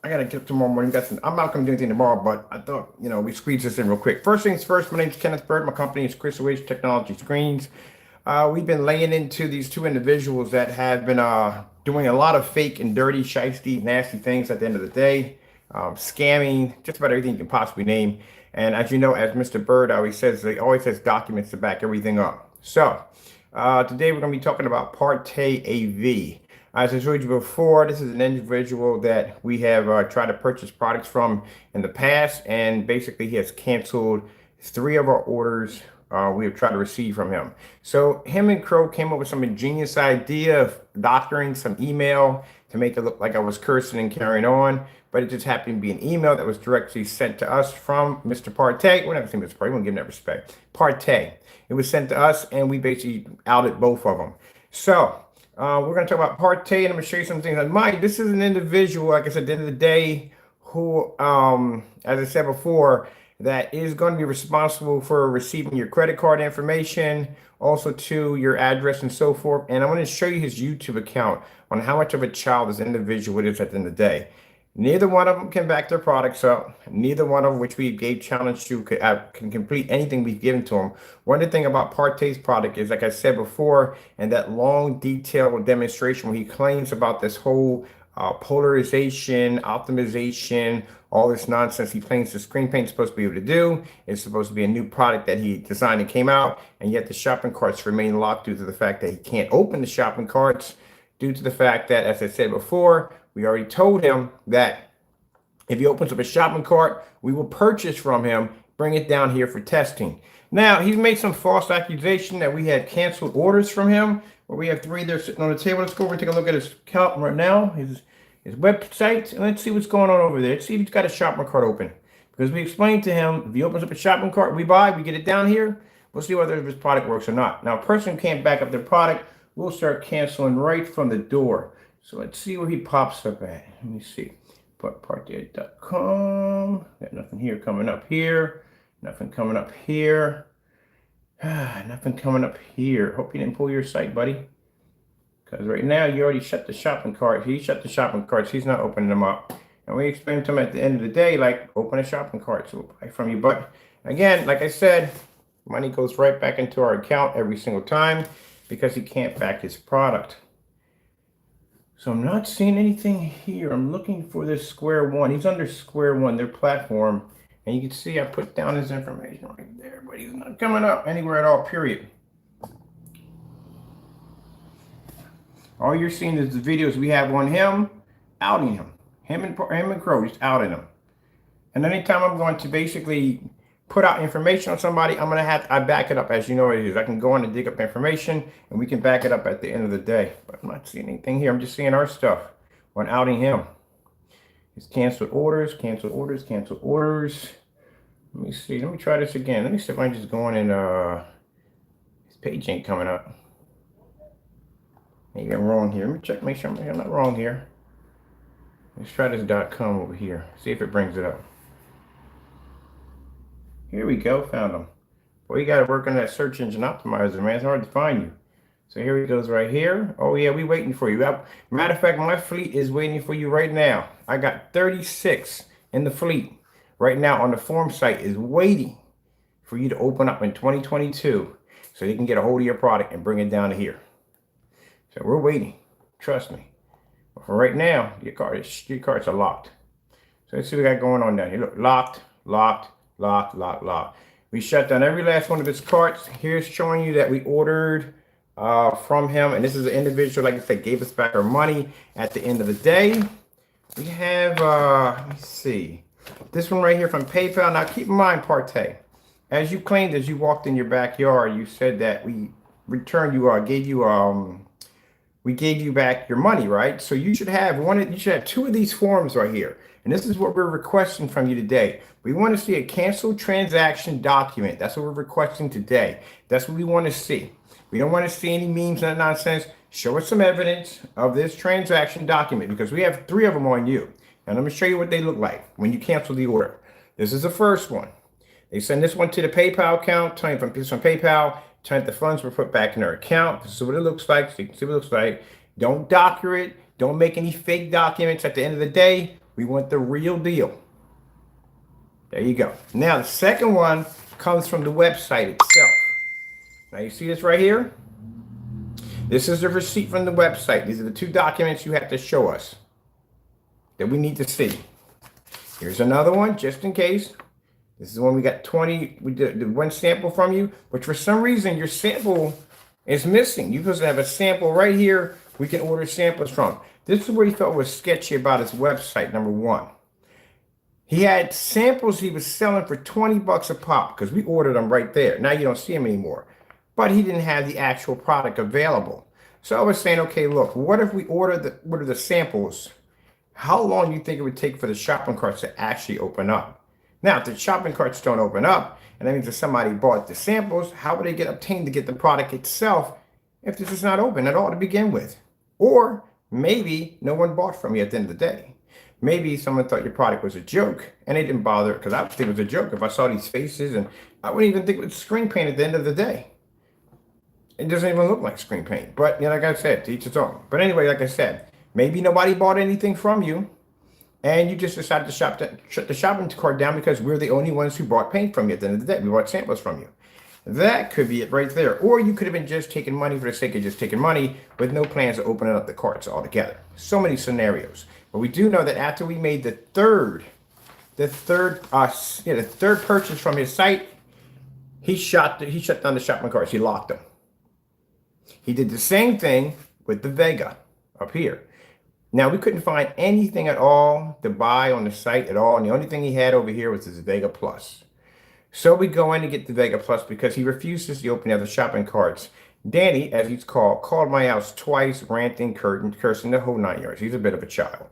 I gotta get tomorrow morning. I'm not gonna do anything tomorrow, but I thought, we squeeze this in real quick. First things first, my name is Kenneth Bird. My company is Crows1176 Technology Screens. We've been laying into these two individuals that have been doing a lot of fake and dirty, shiesty, nasty things at the end of the day, scamming, just about everything you can possibly name. And as you know, as Mr. Bird always says documents to back everything up. So today we're going to be talking about PARTAY AV. As I showed you before, this is an individual that we have tried to purchase products from in the past, and basically he has canceled 3 of our orders we have tried to receive from him. So him and Crow came up with some ingenious idea of doctoring some email to make it look like I was cursing and carrying on, but it just happened to be an email that was directly sent to us from Mr. PARTAY. We're not saying Mr. PARTAY, we won't give him that respect. PARTAY. It was sent to us, and we basically outed both of them. So we're going to talk about PARTAY, and I'm going to show you some things. And Mike, this is an individual, like I said, at the end of the day, who, as I said before, that is going to be responsible for receiving your credit card information, also to your address and so forth. And I'm going to show you his YouTube account on how much of a child this individual is at the end of the day. Neither one of them can back their products up. Neither one of them, which we gave challenge to, can complete anything we've given to them. One of the things about PARTAY's product is, like I said before, and that long, detailed demonstration where he claims about this whole polarization, optimization, all this nonsense he claims the screen paint is supposed to be able to do. It's supposed to be a new product that he designed and came out, and yet the shopping carts remain locked due to the fact that he can't open the shopping carts, due to the fact that, as I said before, we already told him that if he opens up a shopping cart, we will purchase from him, bring it down here for testing. Now, he's made some false accusation that we had canceled orders from him, where we have 3 there sitting on the table. Let's go over and take a look at his account right now, his website, and let's see what's going on over there. Let's see if he's got a shopping cart open. Because we explained to him, if he opens up a shopping cart we buy, we get it down here, we'll see whether his product works or not. Now, a person can't back up their product, we'll start canceling right from the door. So let's see where he pops up at. Let me see. PARTAY.com. Got nothing here coming up here. Nothing coming up here. Nothing coming up here. Hope you didn't pull your site, buddy. Because right now you already shut the shopping cart. He shut the shopping carts. He's not opening them up. And we explained to him at the end of the day, like, open a shopping cart. So we'll buy from you. But again, like I said, money goes right back into our account every single time because he can't back his product. So I'm not seeing anything here. I'm looking for this Square One. He's under Square One, their platform. And you can see I put down his information right there, but he's not coming up anywhere at all, period. All you're seeing is the videos we have on him, outing him. Him and Crow, just outing him. And anytime I'm going to basically put out information on somebody, I back it up as you know it is. I can go on and dig up information, and we can back it up at the end of the day. But I'm not seeing anything here. I'm just seeing our stuff on outing him. It's canceled orders, canceled orders, canceled orders. Let me see. Let me try this again. Let me see if I can just go in and his page ain't coming up. Maybe I'm wrong here. Let me check, make sure I'm not wrong here. Let's try this .com over here. See if it brings it up. Here we go, found him. Boy, you gotta work on that search engine optimizer, man. It's hard to find you. So here he goes right here. Oh yeah, we waiting for you. Matter of fact, my fleet is waiting for you right now. I got 36 in the fleet right now on the form site is waiting for you to open up in 2022 so you can get a hold of your product and bring it down to here. So we're waiting. Trust me. But for right now, your carts are locked. So let's see what we got going on down here. Look, locked, locked, locked, locked, locked. We shut down every last one of his carts. Here's showing you that we ordered from him. And this is an individual, like I said, gave us back our money at the end of the day. We have, let me see. This one right here from PayPal. Now keep in mind, PARTAY, as you claimed as you walked in your backyard, you said that we returned you, we gave you back your money, right? So you should have you should have 2 of these forms right here. And this is what we're requesting from you today. We want to see a canceled transaction document. That's what we're requesting today. That's what we want to see. We don't want to see any memes and nonsense. Show us some evidence of this transaction document because we have 3 of them on you. And let me show you what they look like when you cancel the order. This is the first one. They send this one to the PayPal account, telling from PayPal, telling the funds were put back in their account. This is what it looks like. So you can see what it looks like. Don't doctor it. Don't make any fake documents. At the end of the day, We want the real deal. There you go. Now, the second one comes from the website itself. Now, you see this right here? This is the receipt from the website. These are the 2 documents you have to show us that we need to see. Here's another one, just in case. This is the one we got 20, we did 1 sample from you, but for some reason your sample is missing. You're supposed to have a sample right here we can order samples from. This is what he thought was sketchy about his website, number 1. He had samples he was selling for 20 bucks a pop because we ordered them right there. Now you don't see them anymore. But he didn't have the actual product available. So I was saying, okay, look, what if we order the samples? How long do you think it would take for the shopping carts to actually open up? Now, if the shopping carts don't open up, and that means that somebody bought the samples, how would they get obtained to get the product itself if this is not open at all to begin with? Or maybe no one bought from you at the end of the day. Maybe someone thought your product was a joke and they didn't bother, because I would think it was a joke if I saw these faces, and I wouldn't even think it was screen paint at the end of the day. It doesn't even look like screen paint, but like I said, to each its own. But anyway, like I said, maybe nobody bought anything from you and you just decided to shut the shopping cart down because we're the only ones who bought paint from you at the end of the day. We bought samples from you. That could be it right there. Or you could have been just taking money for the sake of just taking money with no plans of opening up the carts altogether. So many scenarios. But we do know that after we made the third purchase from his site, he shut down the shopping carts. He locked them. He did the same thing with the Vega up here. Now, we couldn't find anything at all to buy on the site at all. And the only thing he had over here was this Vega Plus. So we go in to get the Vega Plus because he refuses to open the other shopping carts. Danny, as he's called my house twice, ranting, cursing the whole 9 yards. He's a bit of a child.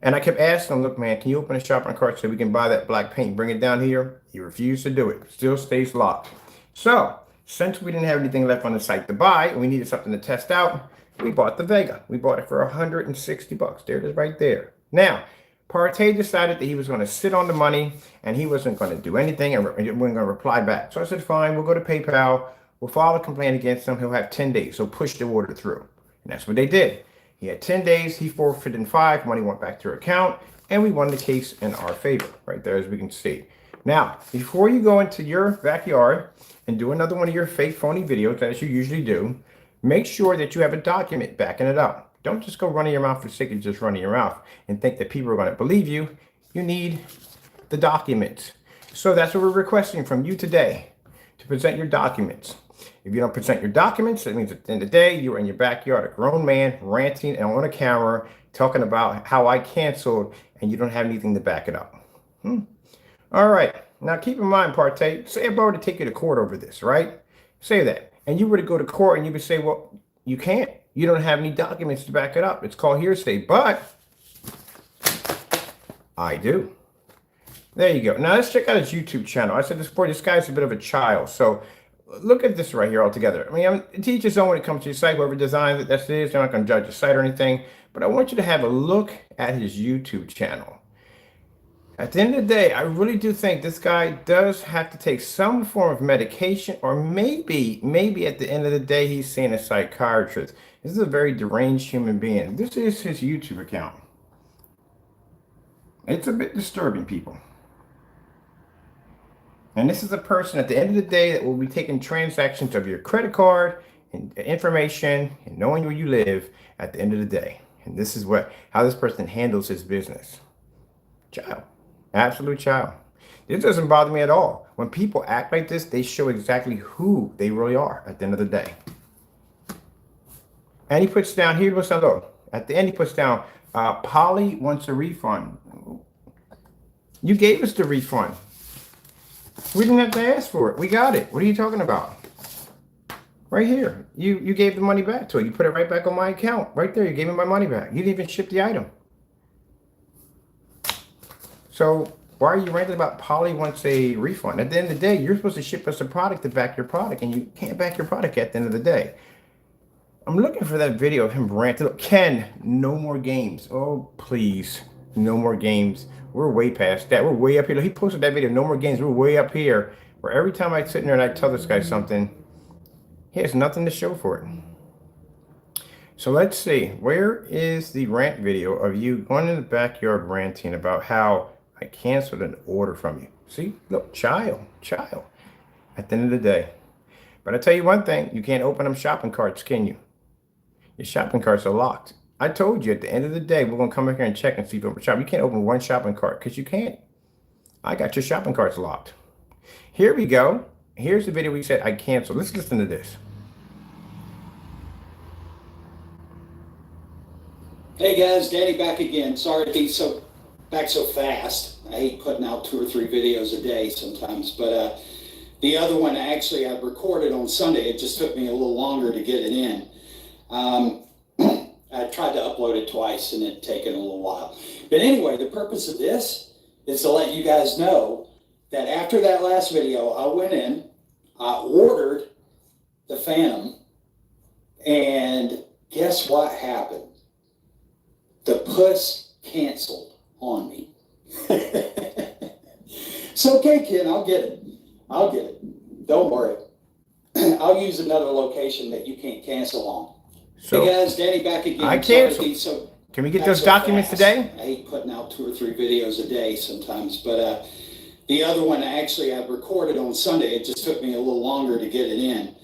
And I kept asking him, look, man, can you open a shopping cart so we can buy that black paint, bring it down here? He refused to do it. Still stays locked. So, since we didn't have anything left on the site to buy, and we needed something to test out, we bought the Vega. We bought it for 160 bucks. There it is right there. Now, PARTAY decided that he was going to sit on the money and he wasn't going to do anything and we weren't going to reply back. So I said, fine, we'll go to PayPal. We'll file a complaint against him. He'll have 10 days. So push the order through. And that's what they did. He had 10 days. He forfeited in 5. Money went back to her account. And we won the case in our favor right there, as we can see. Now, before you go into your backyard and do another one of your fake phony videos, as you usually do, make sure that you have a document backing it up. Don't just go running your mouth for the sake of just running your mouth and think that people are going to believe you. You need the documents. So that's what we're requesting from you today, to present your documents. If you don't present your documents, that means at the end of the day, you're in your backyard, a grown man ranting and on a camera talking about how I canceled and you don't have anything to back it up. All right. Now keep in mind, PARTAY, say if I were to take you to court over this, right? Say that. And you were to go to court and you would say, well, you can't. You don't have any documents to back it up. It's called hearsay, but I do. There you go. Now let's check out his YouTube channel. I said this before, this guy's a bit of a child. So look at this right here altogether. I mean, to each his own when it comes to your site. Whoever designs it, that's it. They're not going to judge your site or anything. But I want you to have a look at his YouTube channel. At the end of the day, I really do think this guy does have to take some form of medication, or maybe at the end of the day, he's seeing a psychiatrist. This is a very deranged human being. This is his YouTube account. It's a bit disturbing, people. And this is a person at the end of the day that will be taking transactions of your credit card and information and knowing where you live at the end of the day. And this is how this person handles his business. Child. Absolute child. This doesn't bother me at all. When people act like this, they show exactly who they really are at the end of the day. And he puts down, here what's down low. At the end, he puts down, Polly wants a refund. You gave us the refund. We didn't have to ask for it. We got it. What are you talking about? Right here. You gave the money back to it. You put it right back on my account. Right there. You gave me my money back. You didn't even ship the item. So why are you ranting about Polly wants a refund? At the end of the day, you're supposed to ship us a product to back your product, and you can't back your product at the end of the day. I'm looking for that video of him ranting. Look, Ken, no more games. Oh, please. No more games. We're way past that. We're way up here. He posted that video, no more games. We're way up here, where every time I sit in there and I tell this guy something, he has nothing to show for it. So let's see, where is the rant video of you going in the backyard ranting about how I canceled an order from you? See, look, child. At the end of the day. But I tell you one thing, you can't open them shopping carts, can you? Your shopping carts are locked. I told you at the end of the day, we're gonna come back here and check and see if you open shop. You can't open one shopping cart because you can't. I got your shopping carts locked. Here we go. Here's the video we said I canceled. Let's listen to this. Hey guys, Danny back again. Sorry to be back so fast. I hate putting out 2 or 3 videos a day sometimes, but the other one actually I recorded on Sunday. It just took me a little longer to get it in. I tried to upload it twice and it taken a little while. But anyway, the purpose of this is to let you guys know that after that last video, I went in, I ordered the Phantom, and guess what happened? The puss canceled on me. It's okay, kid. I'll get it. Don't worry. I'll use another location that you can't cancel on. So, hey guys, Danny back again. I canceled. Can we get those documents today? I hate putting out 2 or 3 videos a day sometimes, but the other one actually I recorded on Sunday. It just took me a little longer to get it in.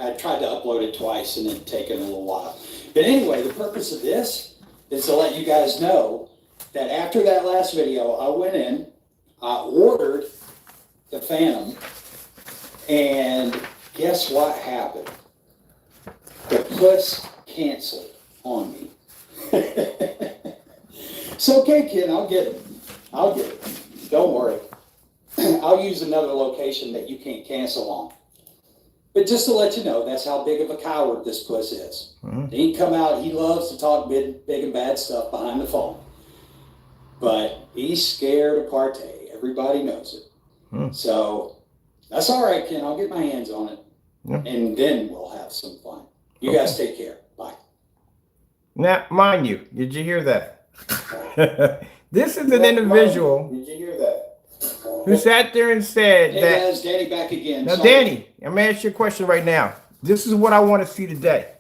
I tried to upload it twice and it taken a little while. But anyway, the purpose of this is to let you guys know that after that last video, I went in, I ordered the Phantom, and guess what happened? The puss canceled on me. It's okay, kid. I'll get it. Don't worry. I'll use another location that you can't cancel on. But just to let you know, that's how big of a coward this puss is. He come out, he loves to talk big and bad stuff behind the phone. But he's scared of PARTAY. Everybody knows it. So that's all right, Ken. I'll get my hands on it. And then we'll have some fun. You guys take care. Bye. Now, mind you, did you hear that? This is an individual. Did you hear that? Who sat there and said hey that. Hey guys, Danny back again. Now, Danny, I'm going to ask you a question right now. This is what I want to see today.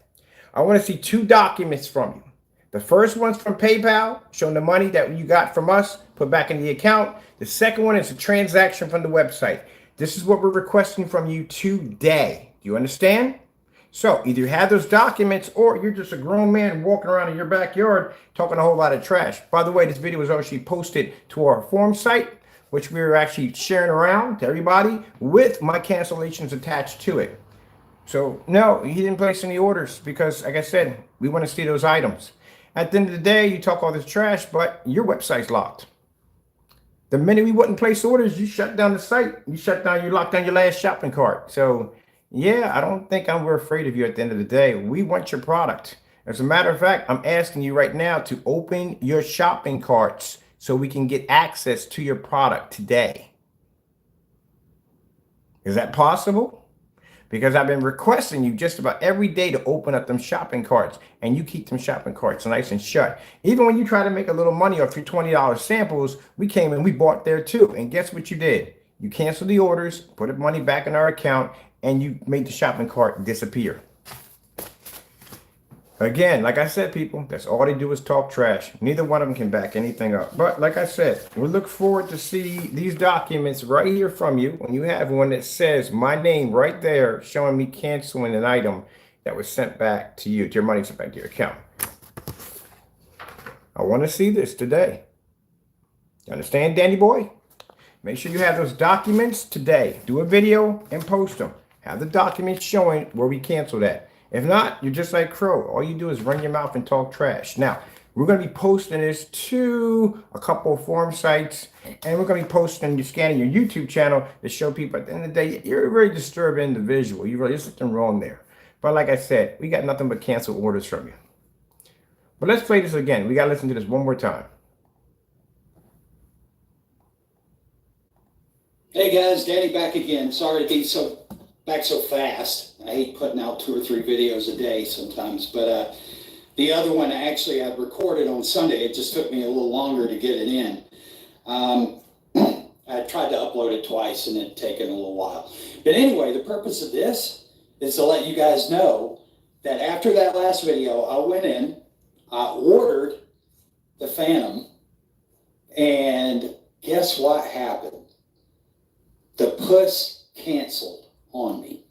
I want to see 2 documents from you. The first one's from PayPal, showing the money that you got from us, put back in the account. The second one is a transaction from the website. This is what we're requesting from you today. Do you understand? So either you have those documents or you're just a grown man walking around in your backyard talking a whole lot of trash. By the way, this video was actually posted to our forum site, which we were actually sharing around to everybody with my cancellations attached to it. So no, he didn't place any orders because, like I said, we want to see those items. At the end of the day, you talk all this trash, but your website's locked. The minute we wouldn't place orders, you shut down the site. You locked down your last shopping cart. So yeah, I don't think we're afraid of you at the end of the day. We want your product. As a matter of fact, I'm asking you right now to open your shopping carts so we can get access to your product today. Is that possible? Because I've been requesting you just about every day to open up them shopping carts, and you keep them shopping carts nice and shut. Even when you try to make a little money off your $20 samples, we came and we bought there too. And guess what you did? You canceled the orders, put the money back in our account, and you made the shopping cart disappear. Again, like I said, people, that's all they do is talk trash. Neither one of them can back anything up. But like I said, we look forward to see these documents right here from you. When you have one that says my name right there, showing me canceling an item that was sent back to you, your money sent back to your account. I want to see this today. You understand, Danny boy? Make sure you have those documents today. Do a video and post them. Have the documents showing where we canceled that. If not, you're just like Crow. All you do is run your mouth and talk trash. Now, we're going to be posting this to a couple of forum sites, and we're going to be posting, you're scanning your YouTube channel to show people at the end of the day, you're a very disturbed individual. There's something wrong there. But like I said, we got nothing but canceled orders from you. But let's play this again. We got to listen to this one more time. Hey guys, Danny back again. Sorry to be back so fast. I hate putting out 2 or 3 videos a day sometimes, but the other one actually I recorded on Sunday. It just took me a little longer to get it in. I tried to upload it twice and it taken a little while. But anyway, the purpose of this is to let you guys know that after that last video, I went in, I ordered the Phantom, and guess what happened? The puss canceled on me.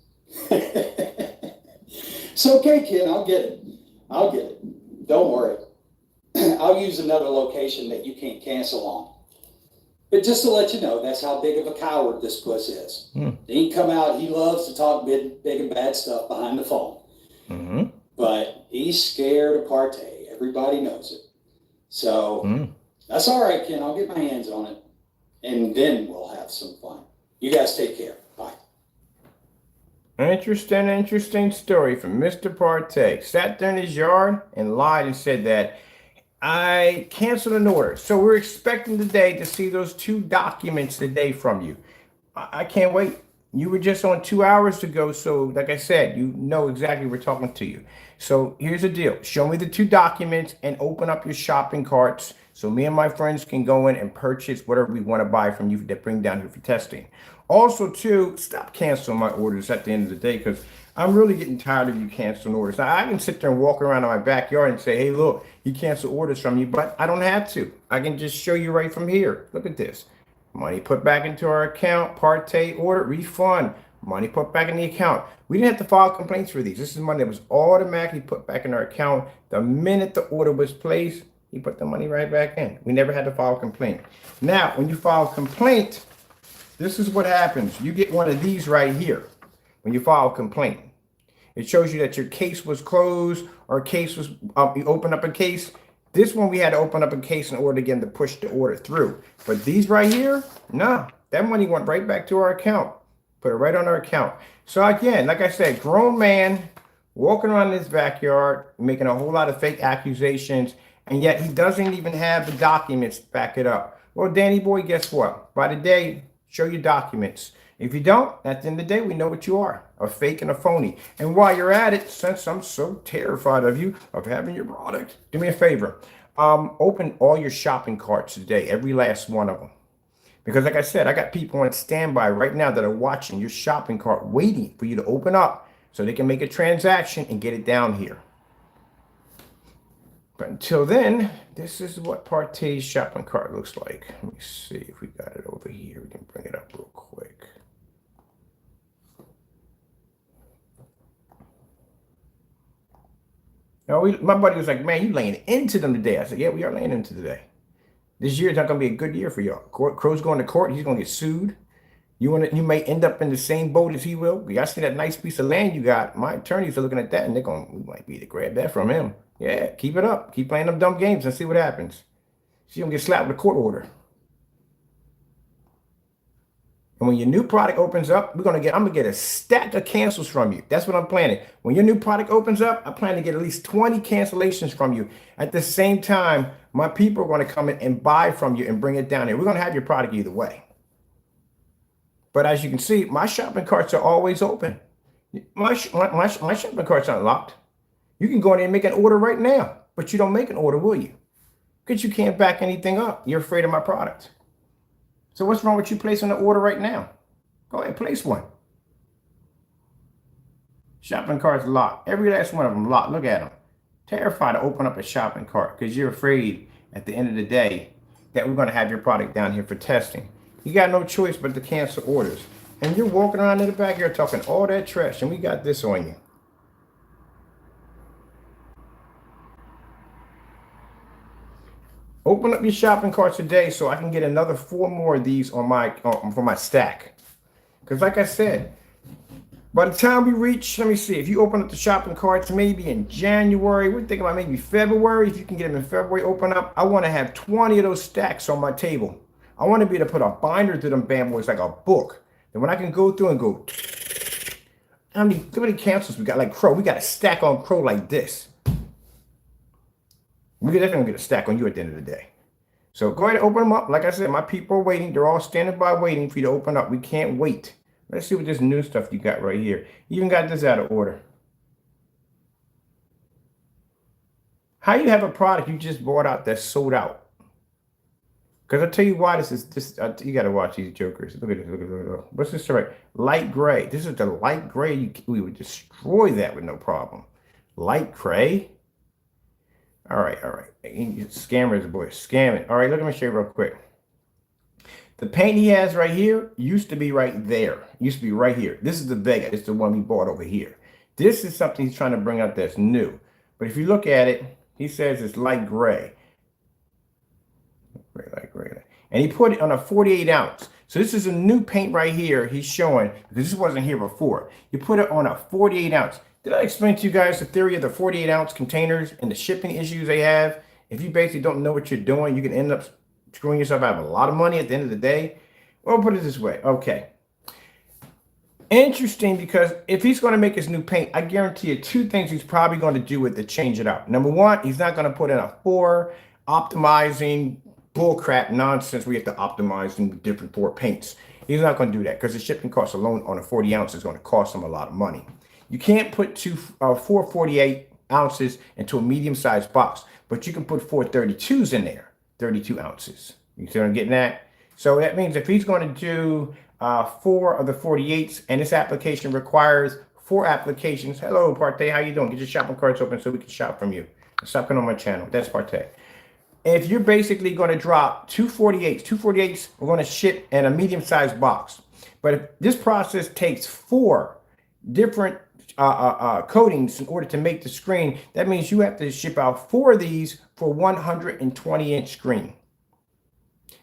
It's okay, kid. I'll get it. I'll get it. Don't worry. I'll use another location that you can't cancel on. But just to let you know, that's how big of a coward this puss is. He come out. He loves to talk big and bad stuff behind the phone. But he's scared of Partay. Everybody knows it. So that's all right, Ken. I'll get my hands on it. And then we'll have some fun. You guys take care. Bye. Interesting story from Mr. Partay. Sat there in his yard and lied and said that I canceled an order. So we're expecting today to see those 2 documents today from you. I can't wait. You were just on 2 hours ago. So like I said, you know exactly we're talking to you. So here's the deal. Show me the 2 documents and open up your shopping carts so me and my friends can go in and purchase whatever we want to buy from you that bring down here for testing. Also, too, stop canceling my orders at the end of the day because I'm really getting tired of you canceling orders. Now, I can sit there and walk around in my backyard and say, hey, look, you cancel orders from you, but I don't have to. I can just show you right from here. Look at this. Money put back into our account, Partay order, refund. Money put back in the account. We didn't have to file complaints for these. This is money that was automatically put back in our account. The minute the order was placed, he put the money right back in. We never had to file a complaint. Now, when you file a complaint, this is what happens. You get one of these right here when you file a complaint. It shows you that your case was closed or case was, you open up a case. This one we had to open up a case in order again to push the order through. But these right here, nah, that money went right back to our account. Put it right on our account. So again, like I said, grown man walking around his backyard, making a whole lot of fake accusations, and yet he doesn't even have the documents to back it up. Well, Danny boy, guess what? By the day, show your documents. If you don't, at the end of the day, we know what you are, a fake and a phony. And while you're at it, since I'm so terrified of you, of having your product, do me a favor. Open all your shopping carts today, every last one of them. Because like I said, I got people on standby right now that are watching your shopping cart, waiting for you to open up so they can make a transaction and get it down here. But until then, this is what Partay's shopping cart looks like. Let me see if we got it over here. We can bring it up real quick. Now, my buddy was like, man, you laying into them today. I said, yeah, we are laying into today. This year is not going to be a good year for y'all. Crow's going to court. He's going to get sued. You may end up in the same boat as he will. Y'all see that nice piece of land you got. My attorneys are looking at that, and they're going, we might be able to grab that from him. Yeah, keep it up. Keep playing them dumb games and see what happens. See him get slapped with a court order. And when your new product opens up, I'm gonna get a stack of cancels from you. That's what I'm planning. When your new product opens up, I plan to get at least 20 cancellations from you. At the same time, my people are gonna come in and buy from you and bring it down here. We're gonna have your product either way. But as you can see, my shopping carts are always open. My shopping carts aren't locked. You can go in there and make an order right now, but you don't make an order, will you? Because you can't back anything up. You're afraid of my product. So what's wrong with you placing an order right now? Go ahead, place one. Shopping carts locked. Every last one of them locked. Look at them. Terrified to open up a shopping cart because you're afraid at the end of the day that we're going to have your product down here for testing. You got no choice but to cancel orders. And you're walking around in the back here talking all that trash, and we got this on you. Open up your shopping carts today so I can get another 4 more of these on my for my stack. Because like I said, by the time we reach, let me see, if you open up the shopping carts maybe in January, we're thinking about maybe February. If you can get them in February, open up. I want to have 20 of those stacks on my table. I want to be able to put a binder to them bad boys like a book. And when I can go through and go, how many cancels we got? Like Crow, we got a stack on Crow like this. We're definitely going to get a stack on you at the end of the day. So go ahead and open them up. Like I said, my people are waiting. They're all standing by waiting for you to open up. We can't wait. Let's see what this new stuff you got right here. You even got this out of order. How you have a product you just bought out that's sold out? Because I'll tell you why this is, you got to watch these jokers. Look at this. Look. What's this right? Light gray. This is the light gray. We would destroy that with no problem. Light gray. All right. Scammers, boy, scamming. All right, look, let me show you real quick. The paint he has right here used to be right there. Used to be right here. This is the Vega. It's the one we bought over here. This is something he's trying to bring out that's new. But if you look at it, he says it's light gray. Light gray. And he put it on a 48 ounce. So this is a new paint right here he's showing, because this wasn't here before. You put it on a 48 ounce. Did I explain to you guys the theory of the 48 ounce containers and the shipping issues they have? If you basically don't know what you're doing, you can end up screwing yourself out of a lot of money at the end of the day. Well, put it this way. Okay. Interesting, because if he's going to make his new paint, I guarantee you two things he's probably going to do with it, change it out. Number one, he's not going to put in a 4 optimizing bullcrap nonsense where you have to optimize in different 4 paints. He's not going to do that, because the shipping cost alone on a 40 ounce is going to cost him a lot of money. You can't put 4 48 ounces into a medium-sized box, but you can put 4 32s in there, 32 ounces. You see what I'm getting at? So that means if he's going to do 4 of the 48s, and this application requires 4 applications. Hello, PARTAY, how you doing? Get your shopping carts open so we can shop from you. Stop coming on my channel. That's PARTAY. If you're basically going to drop 2 48s, we're going to ship in a medium-sized box. But if this process takes 4 different coatings in order to make the screen, that means you have to ship out 4 of these for 120-inch screen.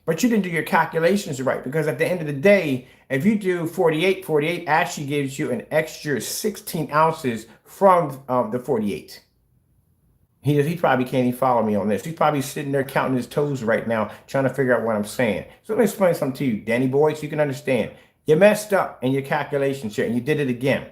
But you didn't do your calculations right, because at the end of the day, if you do 48 actually gives you an extra 16 ounces from the 48. He probably can't even follow me on this. He's probably sitting there counting his toes right now, trying to figure out what I'm saying. So let me explain something to you, Danny boy, so you can understand. You messed up in your calculations here, and you did it again.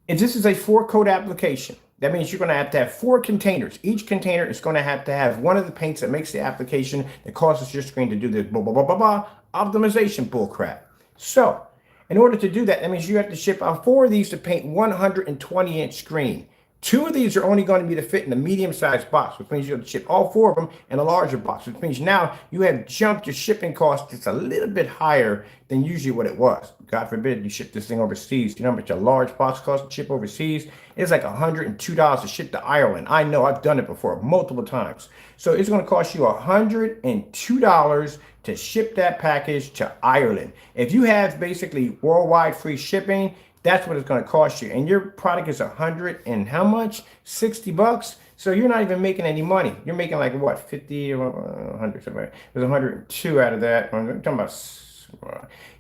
If this is a 4-coat application, that means you're going to have 4 containers. Each container is going to have one of the paints that makes the application that causes your screen to do this optimization bullcrap. So, in order to do that, that means you have to ship out 4 of these to paint 120-inch screen. 2 of these are only going to be to fit in a medium-sized box, which means you have to ship all 4 of them in a larger box, which means now you have jumped your shipping cost just a little bit higher than usually what it was. God forbid you ship this thing overseas. You know how much a large box costs to ship overseas? It's like $102 to ship to Ireland. I know, I've done it before multiple times. So it's going to cost you $102 to ship that package to Ireland. If you have basically worldwide free shipping, that's what it's going to cost you. And your product is 100 and how much? 60 bucks. So you're not even making any money. You're making like what, 50 or 100 somewhere. There's 102 out of that. I'm talking about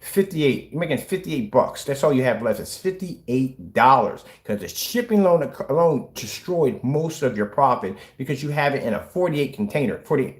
58. You're making 58 bucks. That's all you have left. It's $58, because the shipping alone destroyed most of your profit, because you have it in a 48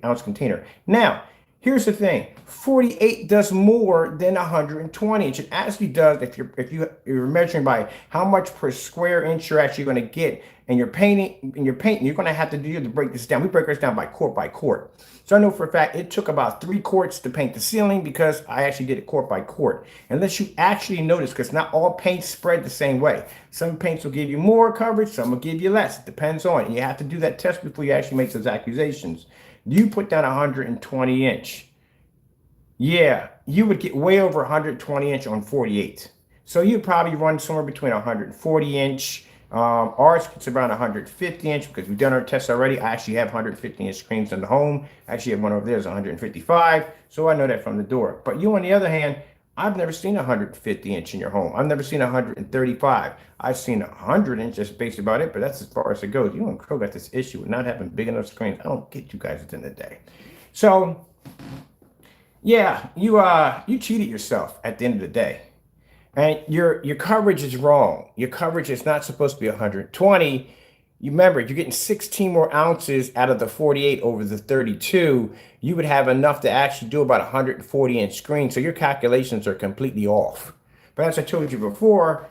ounce container. Now, here's the thing. 48 does more than 120 inch. It actually does, if you're measuring by how much per square inch you're actually going to get, and you're painting, you're going to have to break this down. We break this down by quart. So I know for a fact it took about 3 quarts to paint the ceiling, because I actually did it quart by quart. Unless you actually notice, because not all paints spread the same way. Some paints will give you more coverage, some will give you less. It depends on it. You have to do that test before you actually make those accusations. You put down 120 inch. Yeah, you would get way over 120 inch on 48. So you'd probably run somewhere between 140 inch. Ours gets around 150 inch, because we've done our tests already. I actually have 150 inch screens in the home. I actually have one over there is 155. So I know that from the door. But you, on the other hand, I've never seen 150 inch in your home. I've never seen 135. I've seen 100 inch, that's basically about it, but that's as far as it goes. You and Crow got this issue with not having big enough screens. I don't get you guys at the end of the day. So, yeah, you cheated yourself at the end of the day. And your coverage is wrong. Your coverage is not supposed to be 120. You remember, you're getting 16 more ounces out of the 48 over the 32. You would have enough to actually do about 140 inch screen. So your calculations are completely off. But as I told you before,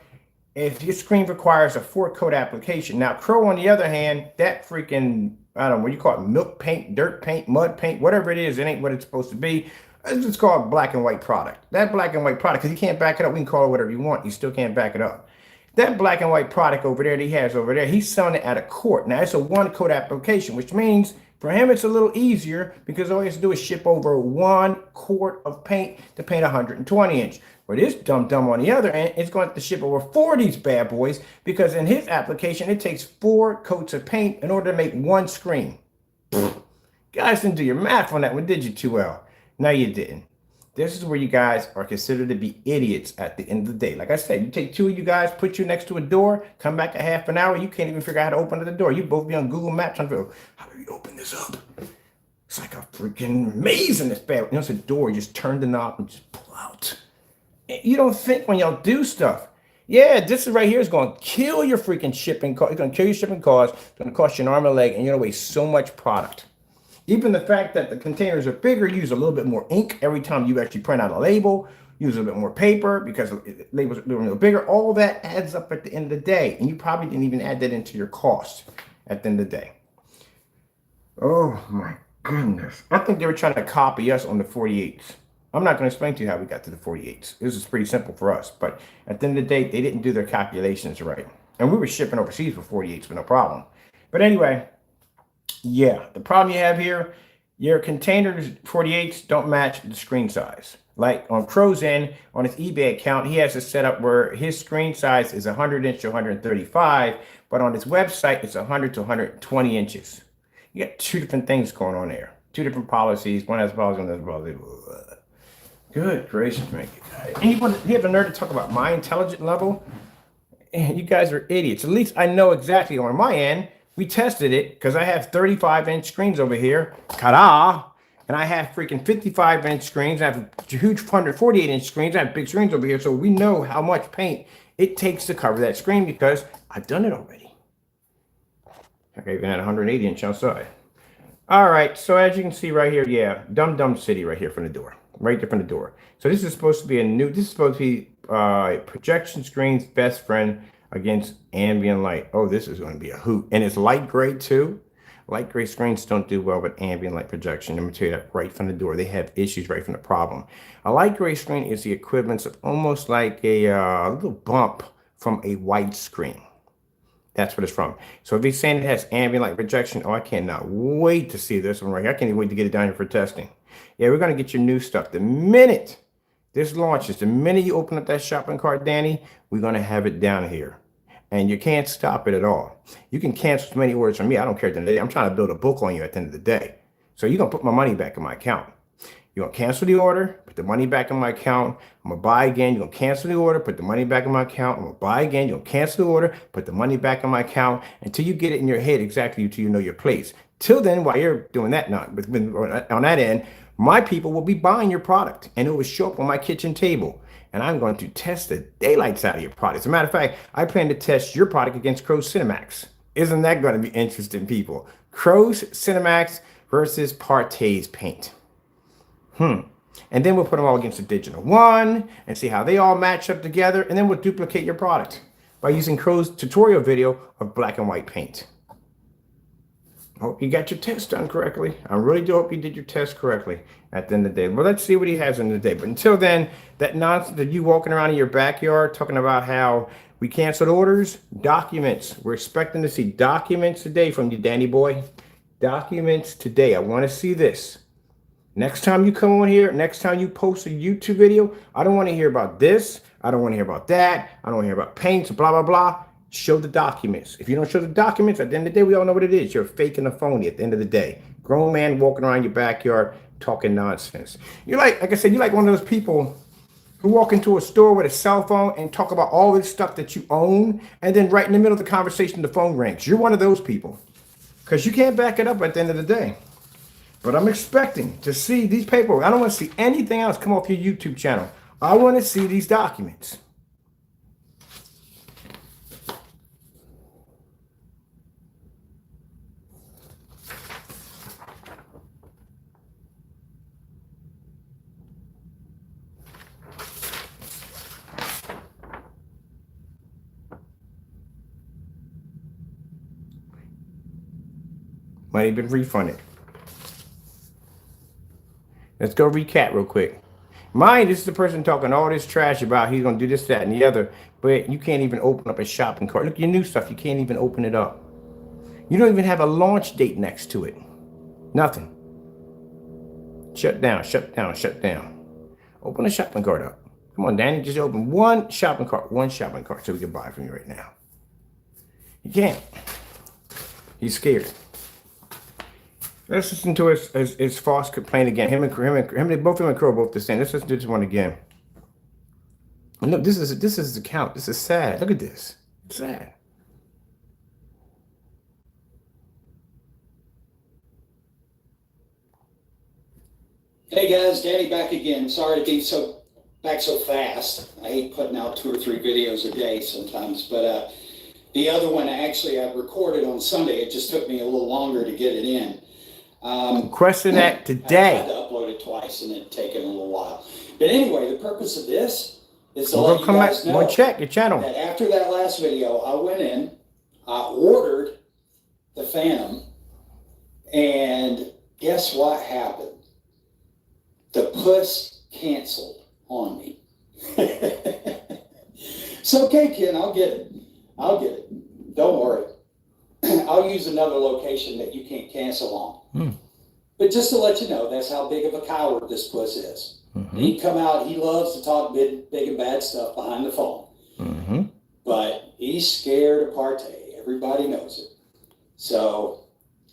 if your screen requires a 4-coat application. Now, Crow, on the other hand, that freaking, I don't know, what you call it, milk paint, dirt paint, mud paint, whatever it is, it ain't what it's supposed to be. It's called black and white product. That black and white product, because you can't back it up. We can call it whatever you want. You still can't back it up. That black and white product over there that he has over there, he's selling it at a quart. Now, it's a 1-coat application, which means For him, it's a little easier because all he has to do is ship over 1 quart of paint to paint 120 inch. But this dumb on the other end is going to have to ship over 4 of these bad boys because in his application, it takes 4 coats of paint in order to make 1 screen. Guys didn't do your math on that one, did you, 2L? No, you didn't. This is where you guys are considered to be idiots at the end of the day. Like I said, you take 2 of you guys, put you next to a door, come back a half an hour, you can't even figure out how to open the door. You both be on Google Maps trying to figure, how do you open this up? It's like a freaking maze in this bad. You know, it's a door, you just turn the knob and just pull out. You don't think when y'all do stuff. Yeah, this is right here is going to kill your freaking shipping cost. It's going to kill your shipping costs. It's going to cost you an arm and a leg, and you're going to waste so much product. Even the fact that the containers are bigger, use a little bit more ink every time you actually print out a label, use a little bit more paper because labels are a little bigger. All that adds up at the end of the day. And you probably didn't even add that into your cost at the end of the day. Oh my goodness. I think they were trying to copy us on the 48s. I'm not going to explain to you how we got to the 48s. This is pretty simple for us. But at the end of the day, they didn't do their calculations right. And we were shipping overseas for 48s with no problem. But anyway, yeah, the problem you have here, your containers 48s don't match the screen size. Like on Crow's end, on his eBay account, he has it set up where his screen size is 100 inch to 135, but on his website, it's 100 to 120 inches. You got 2 different things going on there. 2 different policies. One has policy, one has policy. Good gracious, man. Anybody, you have the nerve to talk about my intelligence level? You guys are idiots. At least I know exactly on my end. We tested it because I have 35-inch screens over here. Ta-da! And I have freaking 55-inch screens. I have huge 148-inch screens. I have big screens over here. So we know how much paint it takes to cover that screen because I've done it already. I even had 180-inch outside. All right. So as you can see right here, yeah, dumb city right here from the door. Right there from the door. So this is supposed to be this is supposed to be projection screen's best friend against ambient light. Oh, this is going to be a hoot. And it's light gray too. Light gray screens don't do well with ambient light projection. Let me tell you that right from the door. They have issues right from the problem. A light gray screen is the equivalent of almost like a little bump from a white screen. That's what it's from. So if he's saying it has ambient light projection, oh, I cannot wait to see this one right here. I can't even wait to get it down here for testing. Yeah, we're going to get your new stuff. The minute this launches, the minute you open up that shopping cart, Danny, we're going to have it down here. And you can't stop it at all. You can cancel as many orders from me. I don't care at the end of the day. I'm trying to build a book on you at the end of the day. So you're going to put my money back in my account. You're going to cancel the order, put the money back in my account. I'm going to buy again. You're going to cancel the order, put the money back in my account. I'm going to buy again. You're going to cancel the order, put the money back in my account until you get it in your head exactly until you know your place. Till then, while you're doing that, on that end, my people will be buying your product and it will show up on my kitchen table. And I'm going to test the daylights out of your product. As a matter of fact, I plan to test your product against Crows1176. Isn't that going to be interesting, people? Crows1176 versus PARTAY's paint. And then we'll put them all against the Digital One and see how they all match up together. And then we'll duplicate your product by using Crow's tutorial video of black and white paint. Hope you got your test done correctly. I really do hope you did your test correctly at the end of the day. Well, let's see what he has in the day. But until then, that nonsense that you walking around in your backyard talking about how we canceled orders, documents. We're expecting to see documents today from you, Danny boy. Documents today. I want to see this. Next time you come on here, next time you post a YouTube video, I don't want to hear about this. I don't want to hear about that. I don't want to hear about paints, blah, blah, blah. Show the documents. If you don't show the documents, at the end of the day, we all know what it is. You're fake and a phony at the end of the day. Grown man walking around your backyard talking nonsense. You're like I said, you're like one of those people who walk into a store with a cell phone and talk about all this stuff that you own, and then right in the middle of the conversation, the phone rings. You're one of those people because you can't back it up at the end of the day. But I'm expecting to see these paperwork. I don't want to see anything else come off your YouTube channel. I want to see these documents. Money been refunded. Let's go recap real quick. Mine, this is the person talking all this trash about he's going to do this, that, and the other, but you can't even open up a shopping cart. Look, your new stuff, you can't even open it up. You don't even have a launch date next to it. Nothing. Shut down, shut down, shut down. Open a shopping cart up. Come on, Danny, just open one shopping cart so we can buy from you right now. You can't. He's scared. Let's listen to his false complaint again. Both him and Crow both the same. Let's listen to this one again. And look, this is the count. This is sad. Look at this. It's sad. Hey guys, Danny back again. Sorry to be back so fast. I hate putting out 2 or 3 videos a day sometimes, but the other one actually I recorded on Sunday. It just took me a little longer to get it in. Question that today. I had to upload it twice and it taken a little while. But anyway, the purpose of this is to let you guys know we'll check your channel. that after that last video, I went in, I ordered the Phantom, and guess what happened? The puss canceled on me. It's okay, Ken, I'll get it. I'll get it. Don't worry. I'll use another location that you can't cancel on. But just to let you know, that's how big of a coward this puss is. He come out, he loves to talk big and bad stuff behind the phone. But he's scared of PARTAY. Everybody knows it. So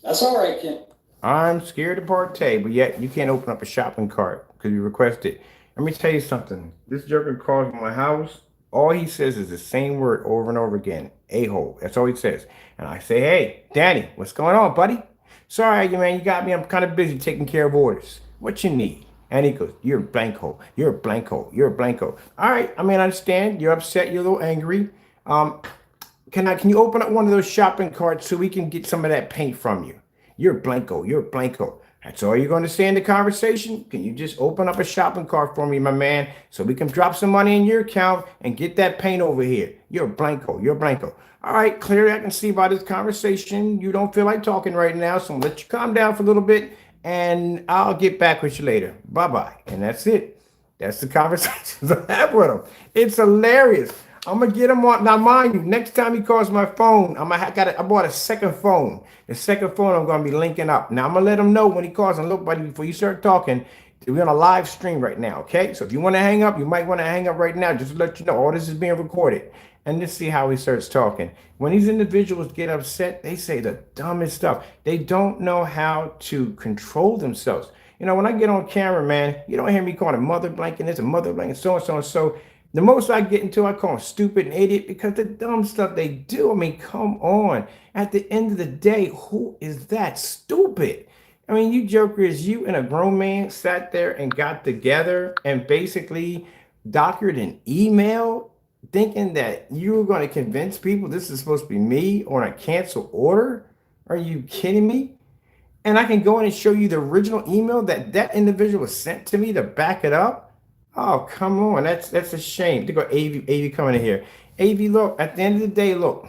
that's all right, Ken. I'm scared of PARTAY, but yet you can't open up a shopping cart because you requested. Let me tell you something. This joker calls my house. All he says is the same word over and over again. A-hole. That's all he says. And I say, hey, Danny, what's going on, buddy? Sorry, man, you got me. I'm kind of busy taking care of orders. What you need? And he goes, you're a blank hole. You're a blank hole. You're a blank hole. All right. I mean, I understand. You're upset. You're a little angry. Can you open up one of those shopping carts so we can get some of that paint from you? You're a blank hole. You're a blank hole. That's all you're going to say in the conversation? Can you just open up a shopping cart for me, my man, so we can drop some money in your account and get that paint over here? You're a blank hole. You're a blank hole. All right, clearly I can see by this conversation you don't feel like talking right now, so I'm going to let you calm down for a little bit, and I'll get back with you later. Bye-bye. And that's it. That's the conversations I have with him. It's hilarious. I'm going to get him on. Now, mind you, next time he calls my phone, I bought a second phone. The second phone I'm going to be linking up. Now, I'm going to let him know when he calls. And look, buddy, before you start talking, we're on a live stream right now, okay? So if you want to hang up, you might want to hang up right now. Just to let you know, all this is being recorded. And let's see how he starts talking. When these individuals get upset, they say the dumbest stuff. They don't know how to control themselves. You know, when I get on camera, man, you don't hear me calling a mother blanket this, a mother blanket, so and so and so. The most I get into, I call them stupid and idiot because the dumb stuff they do. I mean, come on. At the end of the day, who is that stupid? I mean, you jokers, you and a grown man sat there and got together and basically doctored an email thinking that you were going to convince people this is supposed to be me on a cancel order? Are you kidding me? And I can go in and show you the original email that individual sent to me to back it up. Oh, come on. That's a shame. To go AV coming in here. AV, look, at the end of the day, look,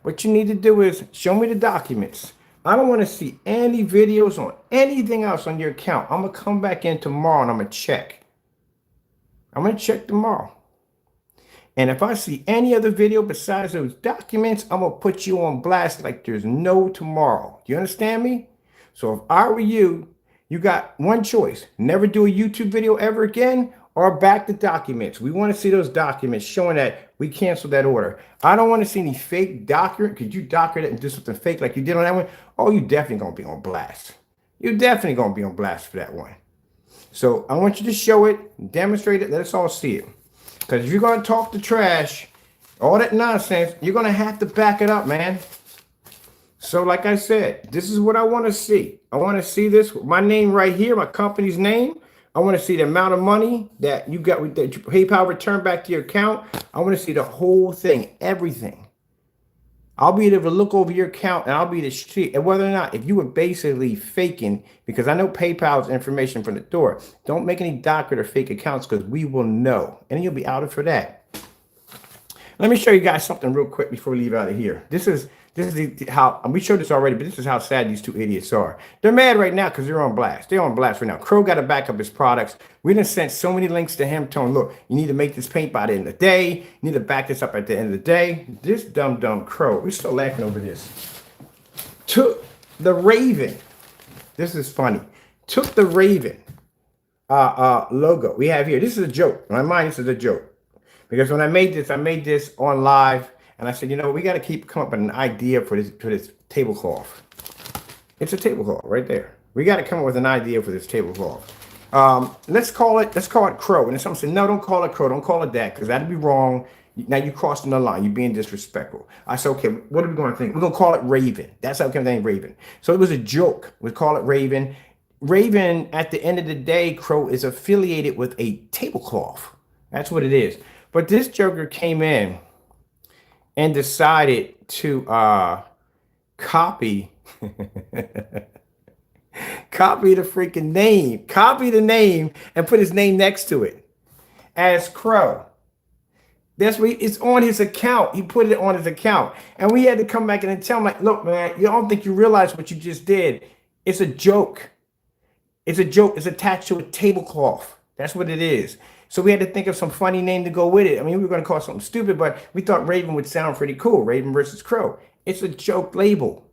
what you need to do is show me the documents. I don't want to see any videos on anything else on your account. I'm going to come back in tomorrow and I'm going to check. I'm going to check tomorrow. And if I see any other video besides those documents, I'm going to put you on blast like there's no tomorrow. Do you understand me? So if I were you, you got one choice. Never do a YouTube video ever again, or back the documents. We want to see those documents showing that we canceled that order. I don't want to see any fake document. Could you docker it and do something fake like you did on that one? Oh, you definitely going to be on blast. You're definitely going to be on blast for that one. So I want you to show it, demonstrate it, let us all see it. Because if you're going to talk the trash, all that nonsense, you're going to have to back it up, man. So like I said, this is what I want to see. I want to see this, my name right here, my company's name. I want to see the amount of money that you got with the PayPal return back to your account. I want to see the whole thing, everything. I'll be able to look over your account and I'll be able to see whether or not if you were basically faking, because I know PayPal's information from the door. Don't make any doctored or fake accounts because we will know. And you'll be outed for that. Let me show you guys something real quick before we leave out of here. This is how we showed this already, but this is how sad these two idiots are. They're mad right now because they're on blast. They're on blast right now. Crow got to back up his products. We done sent so many links to him telling, look, you need to make this paint by the end of the day. You need to back this up at the end of the day. This dumb Crow, we're still laughing over this. Took the Raven This is funny. Took the Raven logo we have here. This is a joke. In my mind, this is a joke. Because when I made this on live, and I said, you know, we got to come up with an idea for this tablecloth. It's a tablecloth right there. We got to come up with an idea for this tablecloth. Let's call it Crow. And someone said, no, don't call it Crow. Don't call it that, because that'd be wrong. Now you're crossing the line. You're being disrespectful. I said, okay, what are we going to think? We're going to call it Raven. That's how we came name Raven. So it was a joke. We call it Raven. Raven, at the end of the day, Crow is affiliated with a tablecloth. That's what it is. But this joker came in and decided to copy copy the freaking name, copy the name and put his name next to it as Crow. That's what it's on his account. He put it on his account. And we had to come back in and tell him, like, look, man, you don't think you realize what you just did. It's a joke. It's a joke. It's attached to a tablecloth. That's what it is. So we had to think of some funny name to go with it. I mean, we were going to call it something stupid, but we thought Raven would sound pretty cool. Raven versus Crow. It's a joke label.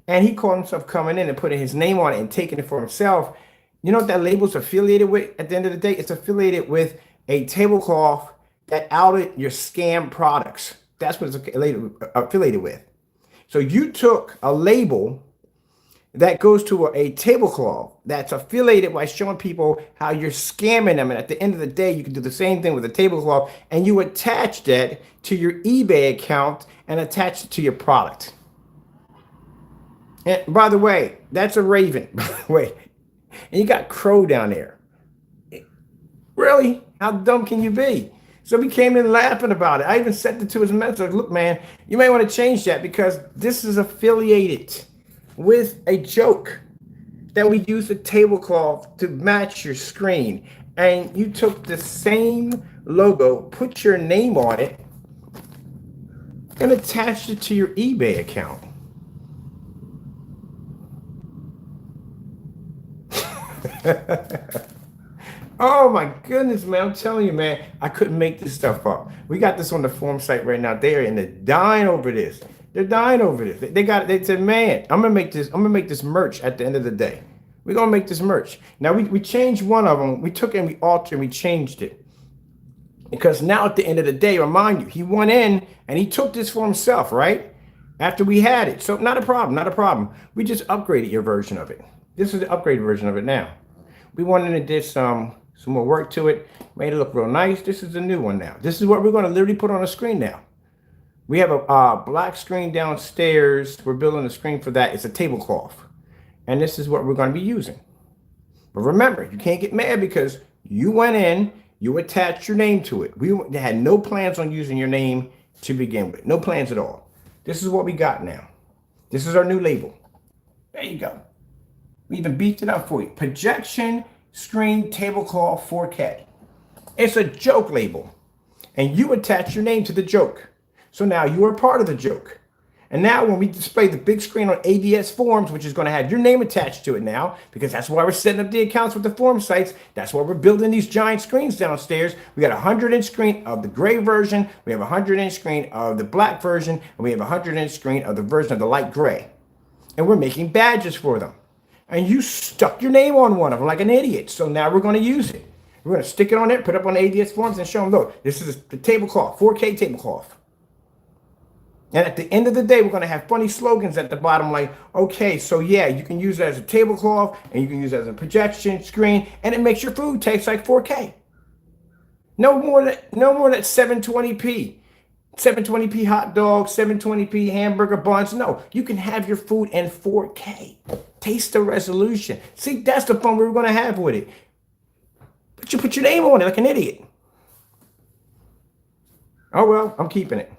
And he called himself coming in and putting his name on it and taking it for himself. You know what that label's affiliated with at the end of the day? It's affiliated with a tablecloth that outed your scam products. That's what it's affiliated with. So you took a label that goes to a tablecloth that's affiliated by showing people how you're scamming them. And at the end of the day, you can do the same thing with a tablecloth, and you attach that to your eBay account and attach it to your product. And by the way, that's a Raven, by the way. And you got Crow down there. Really? How dumb can you be? So we came in laughing about it. I even sent it to his mentor. Look, man, you may want to change that, because this is affiliated with a joke that we use a tablecloth to match your screen. And you took the same logo, put your name on it, and attached it to your eBay account. Oh my goodness, man. I'm telling you, man, I couldn't make this stuff up. We got this on the forum site right now. They are in the dying over this. They're dying over this. They said, man, I'm gonna make this merch at the end of the day. We're gonna make this merch. Now we changed one of them. We took it and we altered and we changed it. Because now at the end of the day, remind you, he went in and he took this for himself, right? After we had it. So not a problem, not a problem. We just upgraded your version of it. This is the upgraded version of it now. We wanted to do some more work to it, made it look real nice. This is the new one now. This is what we're gonna literally put on the screen now. We have a black screen downstairs. We're building a screen for that. It's a tablecloth. And this is what we're going to be using. But remember, you can't get mad because you went in, you attached your name to it. We had no plans on using your name to begin with. No plans at all. This is what we got now. This is our new label. There you go. We even beefed it up for you. Projection Screen Tablecloth 4K. It's a joke label. And you attach your name to the joke. So now you are part of the joke. And now when we display the big screen on AVS forums, which is going to have your name attached to it now, because that's why we're setting up the accounts with the forum sites. That's why we're building these giant screens downstairs. We got a 100-inch screen of the gray version. We have a 100-inch screen of the black version. And we have a 100-inch screen of the version of the light gray. And we're making badges for them. And you stuck your name on one of them like an idiot. So now we're going to use it. We're going to stick it on there, put it up on AVS forums and show them, look, this is the tablecloth, 4K tablecloth. And at the end of the day, we're going to have funny slogans at the bottom like, okay, so yeah, you can use it as a tablecloth and you can use it as a projection screen, and it makes your food taste like 4K. No more than 720p. 720p hot dogs, 720p hamburger buns. No, you can have your food in 4K. Taste the resolution. See, that's the fun we were going to have with it. But you put your name on it like an idiot. Oh, well, I'm keeping it.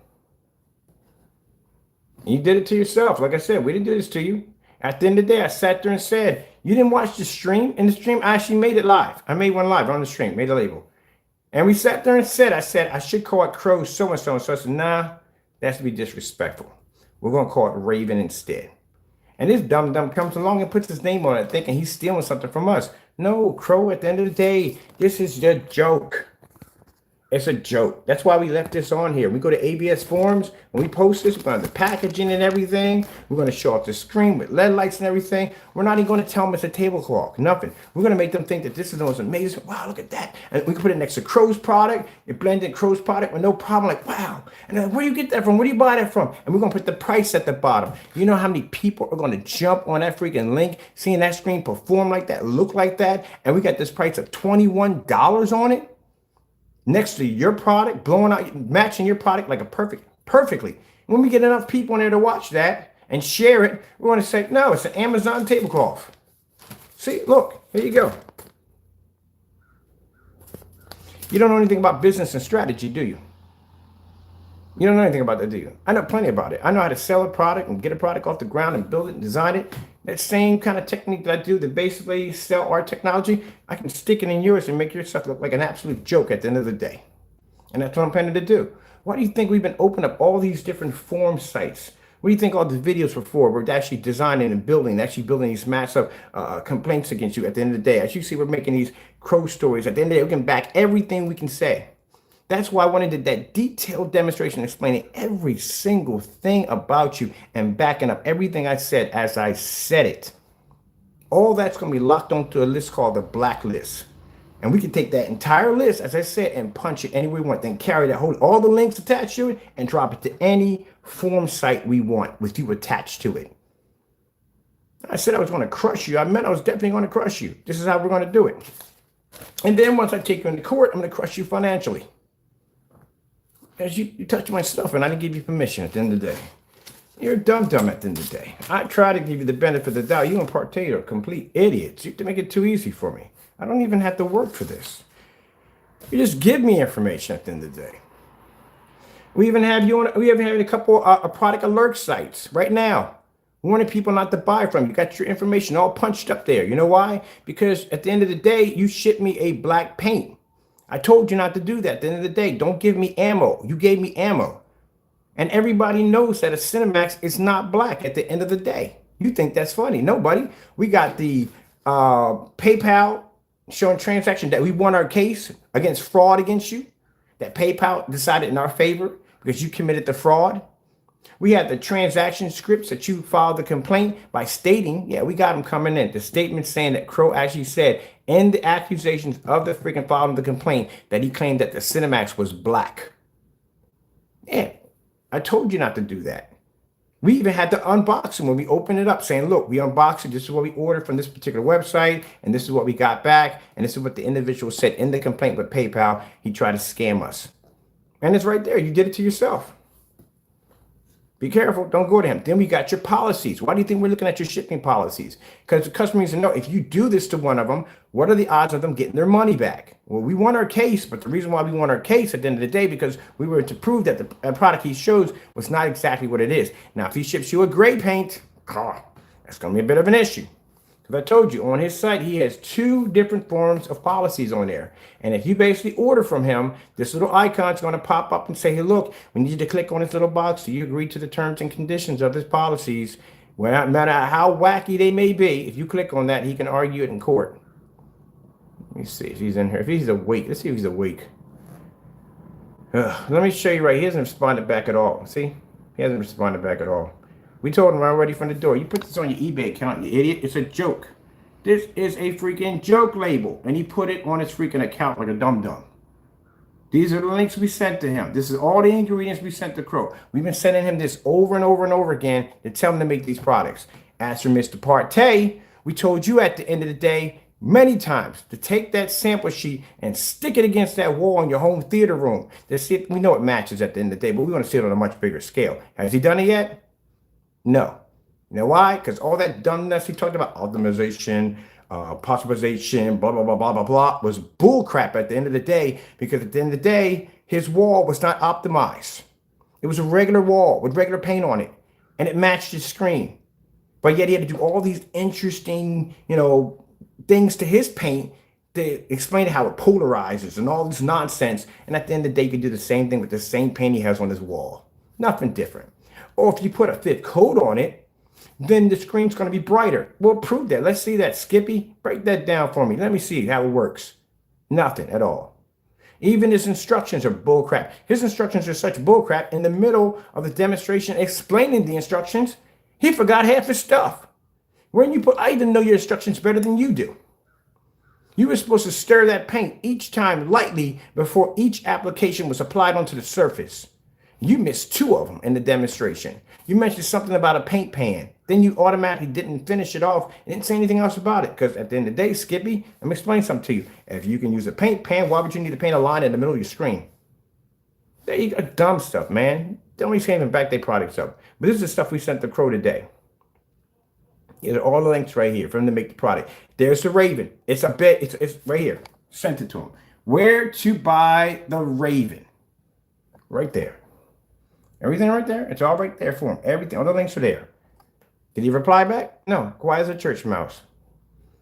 You did it to yourself. Like I said, we didn't do this to you. At the end of the day, I sat there and said, you didn't watch the stream? In the stream, I actually made it live. I made one live on the stream, made a label. And we sat there and said, I should call it Crow so-and-so. And so I said, nah, that's to be disrespectful. We're going to call it Raven instead. And this dumb comes along and puts his name on it, thinking he's stealing something from us. No, Crow, at the end of the day, this is your joke. It's a joke. That's why we left this on here. We go to ABS forums, when we post this, we're going to have the packaging and everything. We're going to show off the screen with LED lights and everything. We're not even going to tell them it's a tablecloth. Nothing. We're going to make them think that this is the most amazing. Wow, look at that. And we can put it next to Crow's product. It blended Crow's product with no problem. Like, wow. And then, where do you get that from? Where do you buy that from? And we're going to put the price at the bottom. You know how many people are going to jump on that freaking link, seeing that screen perform like that, look like that? And we got this price of $21 on it. Next to your product, blowing out, matching your product like a perfectly. When we get enough people in there to watch that and share it, we want to say, no, it's an Amazon tablecloth. See, look, here you go. You don't know anything about business and strategy, do you? You don't know anything about that, do you? I know plenty about it. I know how to sell a product and get a product off the ground and build it and design it. That same kind of technique that I do to basically sell our technology, I can stick it in yours and make your stuff look like an absolute joke at the end of the day. And that's what I'm planning to do. Why do you think we've been opening up all these different forum sites? What do you think all the videos were for? We're actually designing and building, these massive complaints against you at the end of the day. As you see, we're making these crow stories. At the end of the day, we can back everything we can say. That's why I wanted that detailed demonstration explaining every single thing about you and backing up everything I said as I said it. All that's going to be locked onto a list called the blacklist. And we can take that entire list, as I said, and punch it anywhere we want. Then carry that all the links attached to it and drop it to any form site we want with you attached to it. I said I was going to crush you. I meant I was definitely going to crush you. This is how we're going to do it. And then once I take you into court, I'm going to crush you financially. As you touch my stuff and I didn't give you permission at the end of the day. You're a dum-dum at the end of the day. I try to give you the benefit of the doubt. You and PARTAY are complete idiots. You have to make it too easy for me. I don't even have to work for this. You just give me information at the end of the day. We even have a couple product alert sites right now, warning people not to buy from you. You got your information all punched up there. You know why? Because at the end of the day, you shipped me a black paint. I told you not to do that. At the end of the day, don't give me ammo. You gave me ammo. And everybody knows that a Cinemax is not black at the end of the day. You think that's funny. Nobody. We got the PayPal showing transaction that we won our case against fraud against you. That PayPal decided in our favor because you committed the fraud. We had the transaction scripts that you filed the complaint by stating, yeah, we got them coming in. The statement saying that Crow actually said in the accusations of the freaking filing of the complaint that he claimed that the Cinemax was black. Yeah, I told you not to do that. We even had to unbox them when we opened it up saying, look, we unboxed it. This is what we ordered from this particular website. And this is what we got back. And this is what the individual said in the complaint with PayPal. He tried to scam us. And it's right there. You did it to yourself. Be careful. Don't go to him. Then we got your policies. Why do you think we're looking at your shipping policies? Because the customer needs to know if you do this to one of them, what are the odds of them getting their money back? Well, we won our case, but the reason why we won our case at the end of the day, because we were to prove that the product he shows was not exactly what it is. Now, if he ships you a gray paint, that's going to be a bit of an issue. Because I told you on his site, he has 2 different forms of policies on there. And if you basically order from him, this little icon is going to pop up and say, hey, look, we need you to click on this little box. Do you agree to the terms and conditions of his policies? Well, no matter how wacky they may be, if you click on that, he can argue it in court. Let me see if he's in here. If he's awake, let's see if he's awake. Let me show you right. He hasn't responded back at all. See? He hasn't responded back at all. We told him already from the door, you put this on your eBay account, you idiot. It's a joke. This is a freaking joke label. And he put it on his freaking account like a dum-dum. These are the links we sent to him. This is all the ingredients we sent to Crow. We've been sending him this over and over and over again to tell him to make these products. As for Mr. PARTAY, we told you at the end of the day many times to take that sample sheet and stick it against that wall in your home theater room. We know it matches at the end of the day, but we want to see it on a much bigger scale. Has he done it yet? No. You know why? Because all that dumbness he talked about, optimization, possibilization, blah, blah, blah, blah, blah, blah, was bullcrap at the end of the day, because at the end of the day, his wall was not optimized. It was a regular wall with regular paint on it, and it matched his screen. But yet he had to do all these interesting, things to his paint to explain how it polarizes and all this nonsense. And at the end of the day, you can do the same thing with the same paint he has on his wall. Nothing different. Or if you put a 5th coat on it, then the screen's going to be brighter. Well, prove that. Let's see that. Skippy, break that down for me. Let me see how it works. Nothing at all. Even his instructions are bullcrap. His instructions are such bullcrap. In the middle of the demonstration explaining the instructions, he forgot half his stuff. I even know your instructions better than you do. You were supposed to stir that paint each time lightly before each application was applied onto the surface. You missed 2 of them in the demonstration. You mentioned something about a paint pan. Then you automatically didn't finish it off and didn't say anything else about it. Because at the end of the day, Skippy, let me explain something to you. If you can use a paint pan, why would you need to paint a line in the middle of your screen? There you go, dumb stuff, man. Don't even back their products up. But this is the stuff we sent to Crow today. These are all the links right here for them to make the product. There's the Raven. It's right here. Sent it to him. Where to buy the Raven. Right there. Everything right there. It's all right there for him. Everything. All the links are there. Did he reply back? No. Quiet as a church mouse.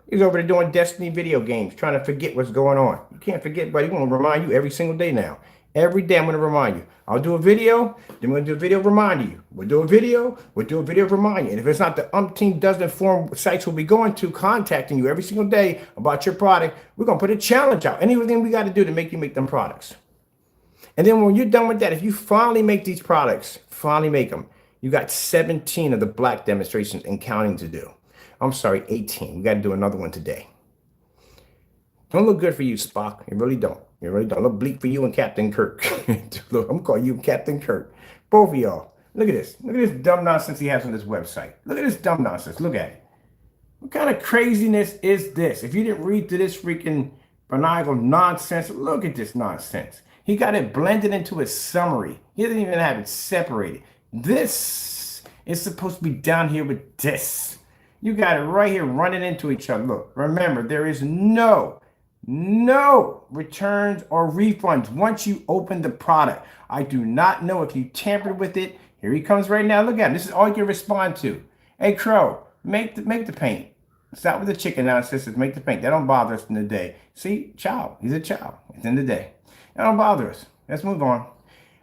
He's over there doing Destiny video games, trying to forget what's going on. You can't forget, buddy. We're going to remind you every single day now. Every day I'm going to remind you. I'll do a video, then we're going to do a video reminding you. We'll do a video remind you. And if it's not the umpteen dozen form sites we'll be going to, contacting you every single day about your product, we're going to put a challenge out. Anything we got to do to make you make them products. And then when you're done with that, if you finally make these products, finally make them, you got 17 of the black demonstrations and counting to do. I'm sorry, 18. We got to do another one today. Don't look good for you, Spock. You really don't. You really don't. Look bleak for you and Captain Kirk. Look, I'm calling you Captain Kirk. Both of y'all. Look at this. Look at this dumb nonsense he has on this website. Look at this dumb nonsense. Look at it. What kind of craziness is this? If you didn't read through this freaking maniacal nonsense, look at this nonsense. He got it blended into a summary. He doesn't even have it separated. This is supposed to be down here with this. You got it right here running into each other. Look, remember, there is no returns or refunds once you open the product. I do not know if you tampered with it. Here he comes right now. Look at him. This is all you can respond to. Hey, Crow, make the paint. Stop with the chicken nonsense. Make the paint. That don't bother us in the day. See, child. He's a child. At the end of the day. That don't bother us. Let's move on.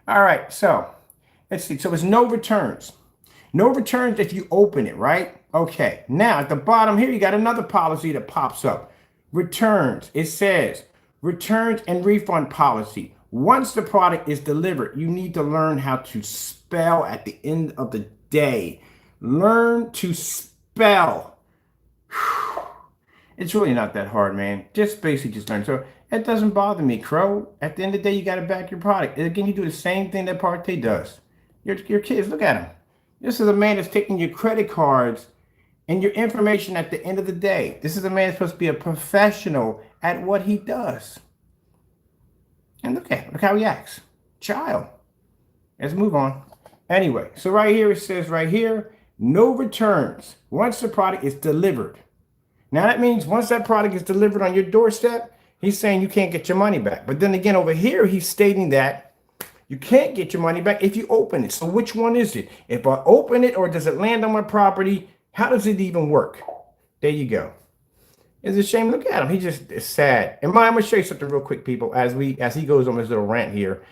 All right, so let's see. So it's no returns. No returns if you open it, right? Okay. Now at the bottom here, you got another policy that pops up. Returns. It says returns and refund policy. Once the product is delivered, you need to learn how to spell at the end of the day. Learn to spell. It's really not that hard, man. Just basically just learn. So it doesn't bother me, Crow. At the end of the day, you got to back your product. And again, you do the same thing that PARTAY does. Your kids, look at him. This is a man that's taking your credit cards and your information at the end of the day. This is a man that's supposed to be a professional at what he does. And look how he acts. Child. Let's move on. Anyway, so right here, it says right here, no returns once the product is delivered. Now that means once that product is delivered on your doorstep, he's saying you can't get your money back. But then again, over here, he's stating that you can't get your money back if you open it. So which one is it? If I open it or does it land on my property? How does it even work? There you go. It's a shame. Look at him. He just is sad. And I'm going to show you something real quick, people, as he goes on his little rant here.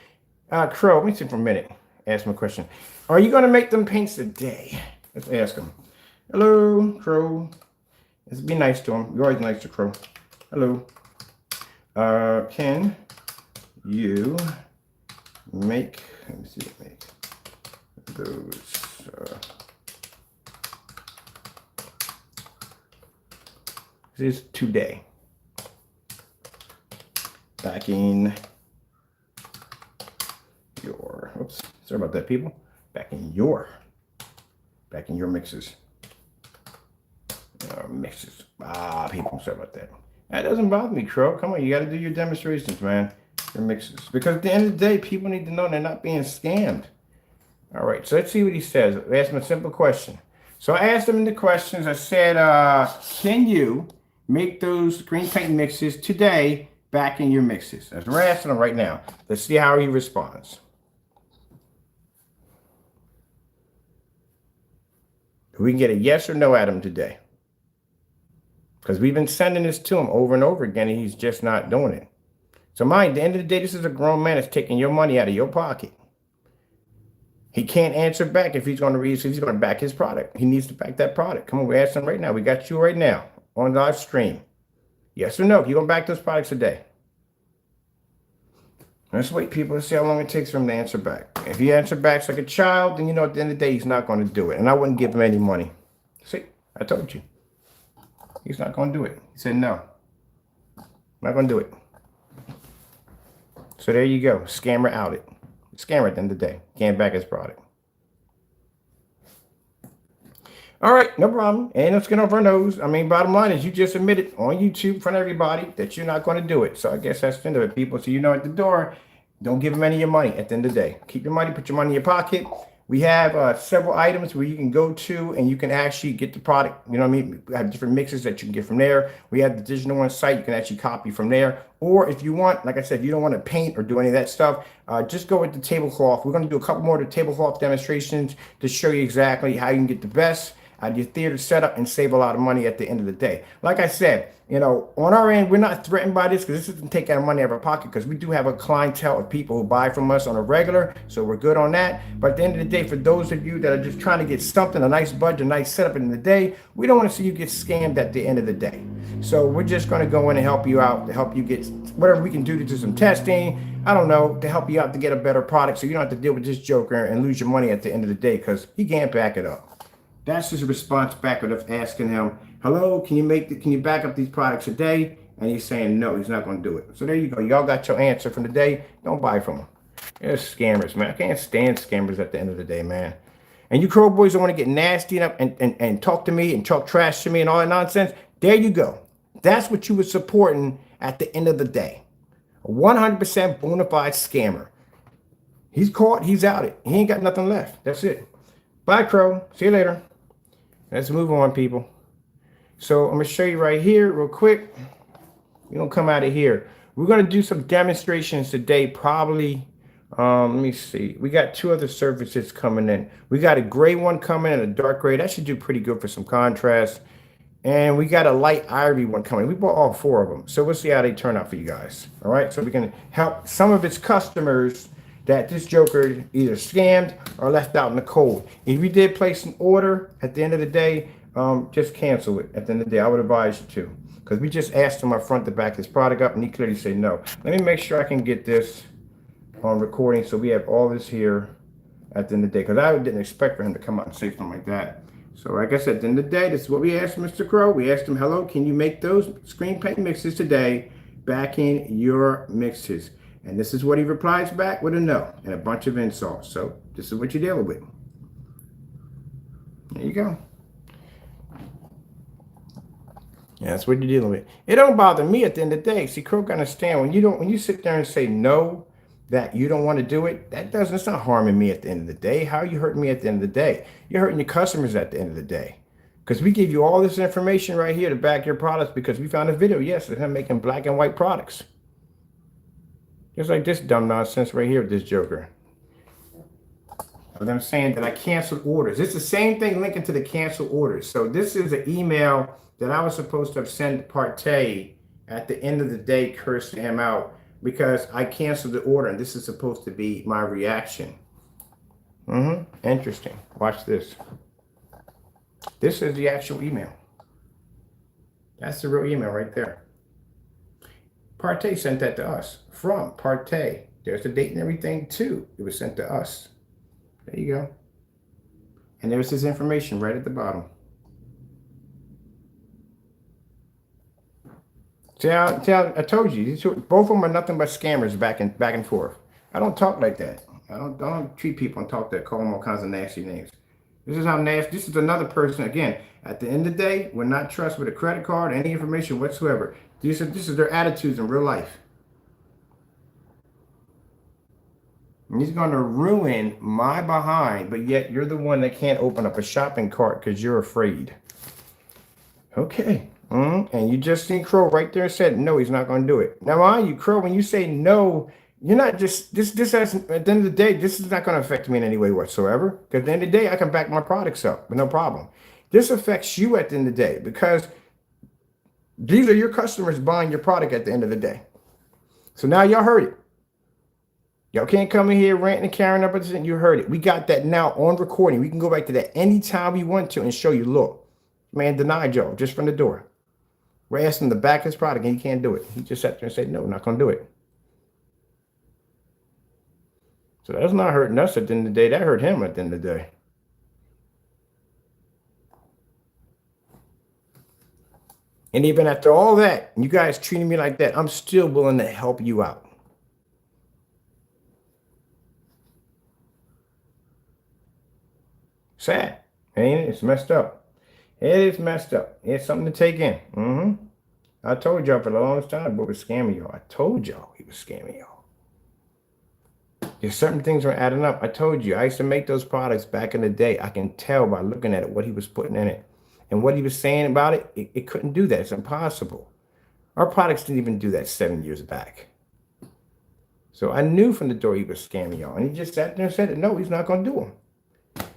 Crow, let me see for a minute. Ask him a question. Are you going to make them paints today? Let's ask him. Hello, Crow. Let's be nice to him. You're always nice to Crow. Hello. Can you make, let me see, make those, this is today. Backing your, oops, sorry about that, people. Backing your mixes. Mixes. People, sorry about that. That doesn't bother me, Crow. Come on, you got to do your demonstrations, man. Your mixes. Because at the end of the day, people need to know they're not being scammed. All right, so let's see what he says. I asked him a simple question. So I asked him in the questions, I said, can you make those green paint mixes today back in your mixes? That's what we're asking him right now. Let's see how he responds. We can get a yes or no at him today. Because we've been sending this to him over and over again, and he's just not doing it. So mind, at the end of the day, this is a grown man that's taking your money out of your pocket. He can't answer back if he's going to back his product. He needs to back that product. Come on, we're asking him right now. We got you right now on live stream. Yes or no? You're going to back those products today? Let's wait, people, to see how long it takes for him to answer back. If he answers back like a child, then you know at the end of the day he's not going to do it. And I wouldn't give him any money. See, I told you. He's not going to do it. He said no. Not going to do it. So there you go. Scammer outed. Scammer at the end of the day. Can't back his product. All right, no problem. Ain't no skin off our nose. I mean, bottom line is you just admitted on YouTube in front of everybody that you're not going to do it. So I guess that's the end of it, people. So you know at the door, don't give them any of your money at the end of the day. Keep your money, put your money in your pocket. We have several items where you can go to and you can actually get the product. You know what I mean? We have different mixes that you can get from there. We have the Digital One site. You can actually copy from there. Or if you want, like I said, if you don't want to paint or do any of that stuff, just go with the tablecloth. We're going to do a couple more of the tablecloth demonstrations to show you exactly how you can get the best out of your theater setup and save a lot of money at the end of the day. Like I said, you know, on our end, we're not threatened by this because this doesn't take our money out of our pocket because we do have a clientele of people who buy from us on a regular. So we're good on that. But at the end of the day, for those of you that are just trying to get something, a nice budget, a nice setup in the day, we don't want to see you get scammed at the end of the day. So we're just going to go in and help you out, to help you get whatever we can do to do some testing. I don't know, to help you out to get a better product so you don't have to deal with this joker and lose your money at the end of the day because he can't back it up. That's his response back of asking him, hello, can you back up these products today? And he's saying no, he's not going to do it. So there you go. Y'all got your answer from the day. Don't buy from them. They're scammers, man. I can't stand scammers at the end of the day, man. And you Crow boys don't want to get nasty and talk to me and talk trash to me and all that nonsense. There you go. That's what you were supporting at the end of the day. A 100% bona fide scammer. He's caught. He's outed. He ain't got nothing left. That's it. Bye, Crow. See you later. Let's move on, people. So I'm going to show you right here real quick. We're going to come out of here. We're going to do some demonstrations today, probably. Let me see. We got two other surfaces coming in. We got a gray one coming and a dark gray. That should do pretty good for some contrast. And we got a light ivory one coming. We bought all four of them. So we'll see how they turn out for you guys. All right. So we can help some of its customers that this joker either scammed or left out in the cold. If you did place an order at the end of the day, just cancel it at the end of the day. I would advise you to, because we just asked him up front to back his product up and he clearly said no. Let me make sure I can get this on recording so we have all this here at the end of the day, because I didn't expect for him to come out and say something like that. So like I said, at the end of the day, this is what we asked Mr. Crow. We asked him, hello, can you make those screen paint mixes today? Back in your mixes. And this is what he replies back with a no and a bunch of insults. So this is what you're dealing with. There you go. Yeah, that's what you're dealing with. It don't bother me at the end of the day. See, Crow can understand when you sit there and say no, that you don't want to do it, it's not harming me at the end of the day. How are you hurting me at the end of the day? You're hurting your customers at the end of the day. Because we give you all this information right here to back your products because we found a video, yes, of him making black and white products. Just like this dumb nonsense right here with this joker. Of them saying that I canceled orders. It's the same thing linking to the canceled orders. So this is an email that I was supposed to have sent PARTAY at the end of the day, cursing him out because I canceled the order and this is supposed to be my reaction. Interesting. Watch this. This is the actual email. That's the real email right there. PARTAY sent that to us from PARTAY. There's the date and everything too. It was sent to us. There you go. And there's his information right at the bottom. See, I told you, both of them are nothing but scammers back and forth. I don't talk like that. I don't treat people and talk that, call them all kinds of nasty names. This is how nasty. This is another person. Again, at the end of the day, we're not trust with a credit card, any information whatsoever. This is their attitudes in real life. And he's going to ruin my behind, but yet you're the one that can't open up a shopping cart because you're afraid. Okay. And you just seen Crow right there said, no, he's not going to do it. Now, mind you, Crow, when you say no, you're not just, this has, at the end of the day, this is not going to affect me in any way whatsoever. Because at the end of the day, I can back my products up with no problem. This affects you at the end of the day because these are your customers buying your product at the end of the day. So now y'all heard it. Y'all can't come in here ranting and carrying up. You heard it. We got that now on recording. We can go back to that anytime we want to and show you, look, man denied y'all just from the door. We're asking him to back his product and he can't do it. He just sat there and said, no, not going to do it. So that's not hurting us at the end of the day. That hurt him at the end of the day. And even after all that, you guys treating me like that, I'm still willing to help you out. Sad, ain't it? It's messed up. It is messed up. It's something to take in. I told y'all for the longest time, but was scamming y'all. I told y'all he was scamming y'all. If certain things were adding up, I told you, I used to make those products back in the day. I can tell by looking at it what he was putting in it. And what he was saying about it, it couldn't do that. It's impossible. Our products didn't even do that 7 years back. So I knew from the door he was scamming y'all. And he just sat there and said, no, he's not going to do them.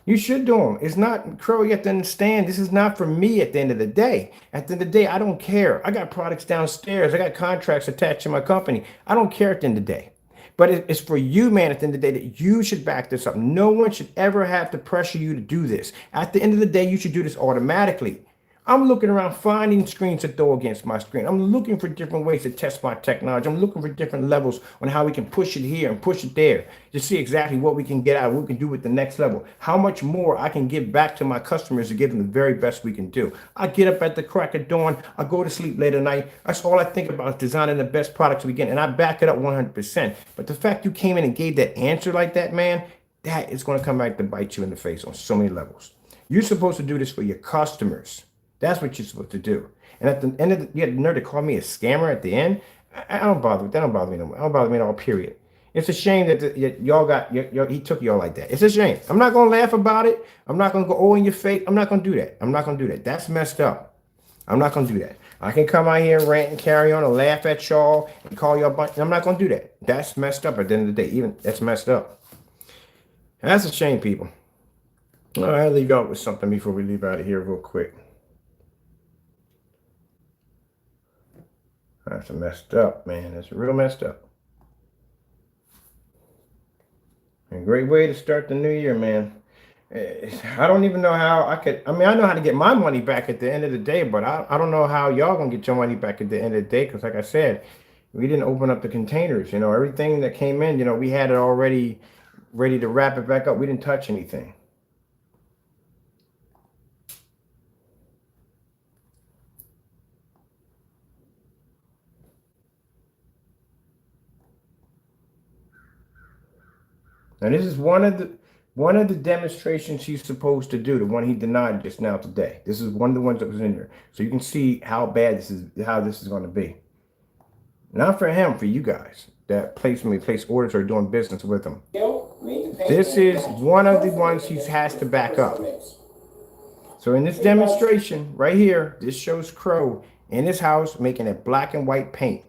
You should do them. It's not, Crow, you have to understand, this is not for me at the end of the day. At the end of the day, I don't care. I got products downstairs. I got contracts attached to my company. I don't care at the end of the day. But it's for you, man, at the end of the day, that you should back this up. No one should ever have to pressure you to do this. At the end of the day, you should do this automatically. I'm looking around finding screens to throw against my screen. I'm looking for different ways to test my technology. I'm looking for different levels on how we can push it here and push it there to see exactly what we can get out, what we can do with the next level, how much more I can give back to my customers to give them the very best we can do. I get up at the crack of dawn. I go to sleep late at night. That's all I think about is designing the best products we can, and I back it up 100%. But the fact you came in and gave that answer like that, man, that is going to come back to bite you in the face on so many levels. You're supposed to do this for your customers. That's what you're supposed to do. And at the end of you had the nerve to call me a scammer at the end. I don't bother with that. Don't bother me no more. I don't bother me at all, period. It's a shame that y'all got, he took y'all like that. It's a shame. I'm not going to laugh about it. I'm not going to go, oh, in your face. I'm not going to do that. I'm not going to do that. That's messed up. I'm not going to do that. I can come out here and rant and carry on and laugh at y'all and call y'all a bunch. I'm not going to do that. That's messed up at the end of the day. Even that's messed up. And that's a shame, people. All right, I'll leave y'all with something before we leave out of here real quick. That's messed up, man. That's real messed up. A great way to start the new year, man. I don't even know how I could. I mean, I know how to get my money back at the end of the day, but I don't know how y'all gonna get your money back at the end of the day. Because like I said, we didn't open up the containers. You know, everything that came in, you know, we had it already ready to wrap it back up. We didn't touch anything. Now this is one of the demonstrations he's supposed to do, the one he denied just now today. This is one of the ones that was in there. So you can see how bad this is, how this is going to be. Not for him, for you guys that place orders or doing business with him. This is one of the ones he has to back up. So in this demonstration right here, this shows Crow in his house making a black and white paint.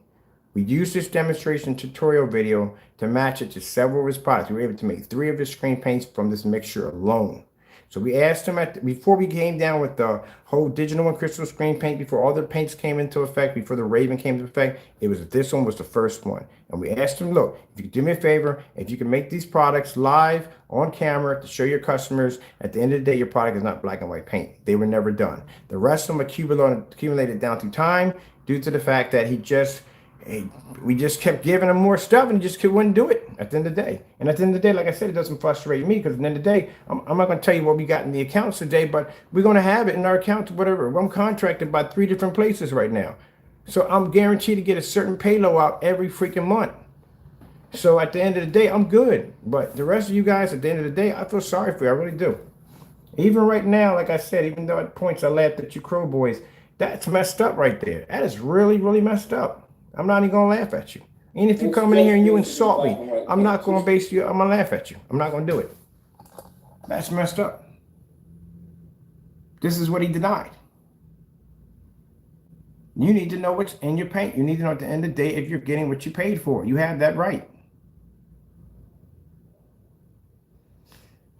We used this demonstration tutorial video to match it to several of his products. We were able to make 3 of his screen paints from this mixture alone. So we asked him before we came down with the whole digital and crystal screen paint, before all the paints came into effect, before the Raven came into effect, this one was the first one. And we asked him, look, if you could do me a favor, if you can make these products live on camera to show your customers, at the end of the day, your product is not black and white paint. They were never done. The rest of them accumulated down through time due to the fact that we just kept giving him more stuff and he just wouldn't do it at the end of the day. And at the end of the day, like I said, it doesn't frustrate me because at the end of the day, I'm not going to tell you what we got in the accounts today, but we're going to have it in our account, whatever. I'm contracted by 3 different places right now. So I'm guaranteed to get a certain payload out every freaking month. So at the end of the day, I'm good. But the rest of you guys, at the end of the day, I feel sorry for you. I really do. Even right now, like I said, even though at points I laughed at you Crow boys, that's messed up right there. That is really, really messed up. I'm not even going to laugh at you. And if you come in here and you insult me, I'm not going to base you. I'm going to laugh at you. I'm not going to do it. That's messed up. This is what he denied. You need to know what's in your paint. You need to know at the end of the day if you're getting what you paid for. You have that right.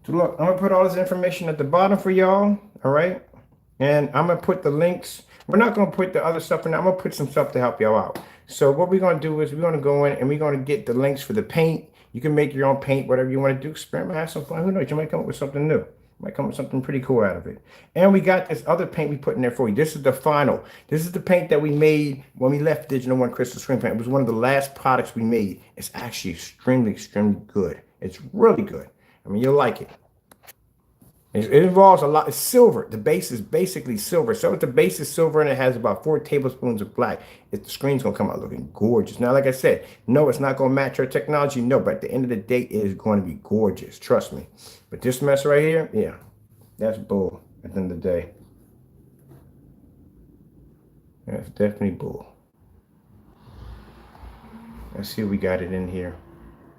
So look, I'm going to put all this information at the bottom for y'all. All right. And I'm going to put the links. We're not going to put the other stuff in there. I'm going to put some stuff to help y'all out. So what we're going to do is we're going to go in and we're going to get the links for the paint. You can make your own paint, whatever you want to do. Experiment, have some fun. Who knows? You might come up with something new. You might come up with something pretty cool out of it. And we got this other paint we put in there for you. This is the final. This is the paint that we made when we left Digital One Crystal Screen Paint. It was one of the last products we made. It's actually extremely, extremely good. It's really good. I mean, you'll like it. It involves a lot. It's silver. The base is basically silver. So if the base is silver and it has about 4 tablespoons of black, the screen's gonna come out looking gorgeous. Now, like I said, no, it's not gonna match our technology. No, but at the end of the day, it is going to be gorgeous. Trust me. But this mess right here, yeah, that's bull. At the end of the day, that's definitely bull. Let's see if we got it in here.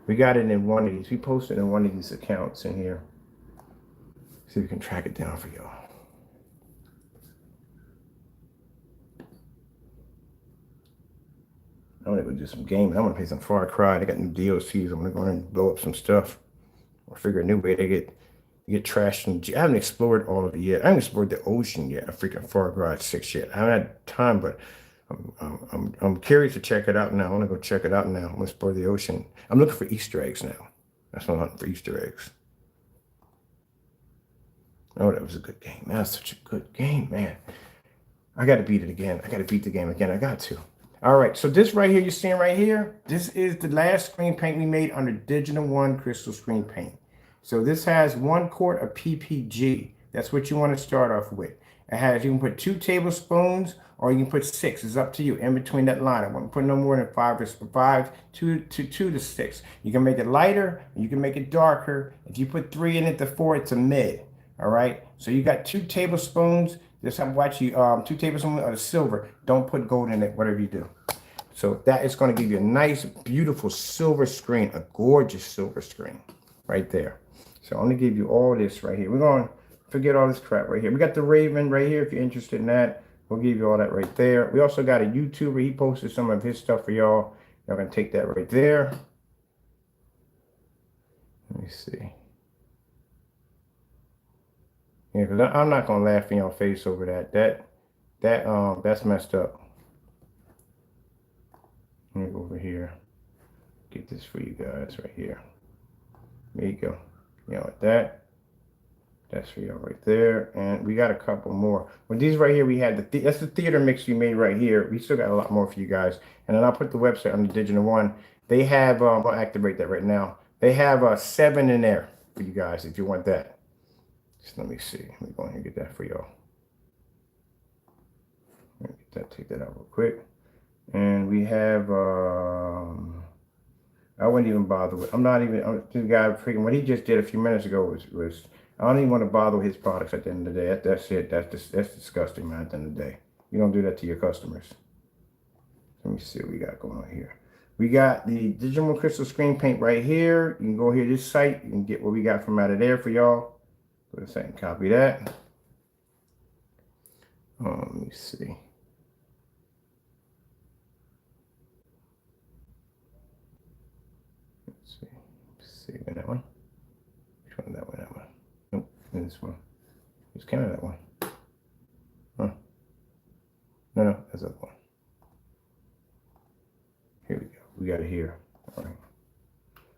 We got it in one of these. We posted in one of these accounts in here. See if we can track it down for y'all. I'm gonna go do some gaming. I'm gonna play some Far Cry. They got new DLCs. I'm gonna go in and blow up some stuff, or figure a new way to get trashed. I haven't explored all of it yet. I haven't explored the ocean yet. A freaking Far Cry 6 yet. I haven't had time, but I'm curious to check it out now. I want to go check it out now. I'm gonna explore the ocean. I'm looking for Easter eggs now. That's what I'm hunting for, Easter eggs. Oh, that was a good game. That was such a good game, man. I got to beat it again. I got to beat the game again. I got to. All right. So this right here, you're seeing right here, this is the last screen paint we made under Digital One Crystal Screen Paint. So this has 1 quart of PPG. That's what you want to start off with. It has, you can put 2 tablespoons or you can put 6. It's up to you. In between that line, I won't put no more than 2 to 6. You can make it lighter. You can make it darker. If you put 3 in it to 4, it's a mid. All right, so you got 2 tablespoons. This I'm watching you 2 tablespoons of silver. Don't put gold in it, whatever you do. So that is going to give you a nice, beautiful silver screen, a gorgeous silver screen right there. So I'm going to give you all this right here. We're going to forget all this crap right here. We got the Raven right here. If you're interested in that, we'll give you all that right there. We also got a YouTuber. He posted some of his stuff for y'all. Y'all going to take that right there. Let me see. Yeah, because I'm not gonna laugh in your face over that. That's messed up. Let me go over here. Get this for you guys right here. There you go. You know, like that. That's for y'all right there. And we got a couple more. Well, these right here, we had that's the theater mix we made right here. We still got a lot more for you guys. And then I'll put the website on the Digital One. They have, I'll activate that right now. They have 7 in there for you guys if you want that. So let me see. Let me go ahead and get that for y'all. Let me get that, take that out real quick. And we have, I wouldn't even bother with, I'm not even, this guy freaking, what he just did a few minutes ago was I don't even want to bother with his products at the end of the day. That's it. That's disgusting, man, at the end of the day. You don't do that to your customers. Let me see what we got going on here. We got the Digital Crystal Screen Paint right here. You can go here to this site. You can get what we got from out of there for y'all. Go to and copy that. Let me see. Let's see. Save that one. Which one? That one. That one. Nope. This one. Just counted that one. Huh? No, that's the other one. Here we go. We got it here. All right.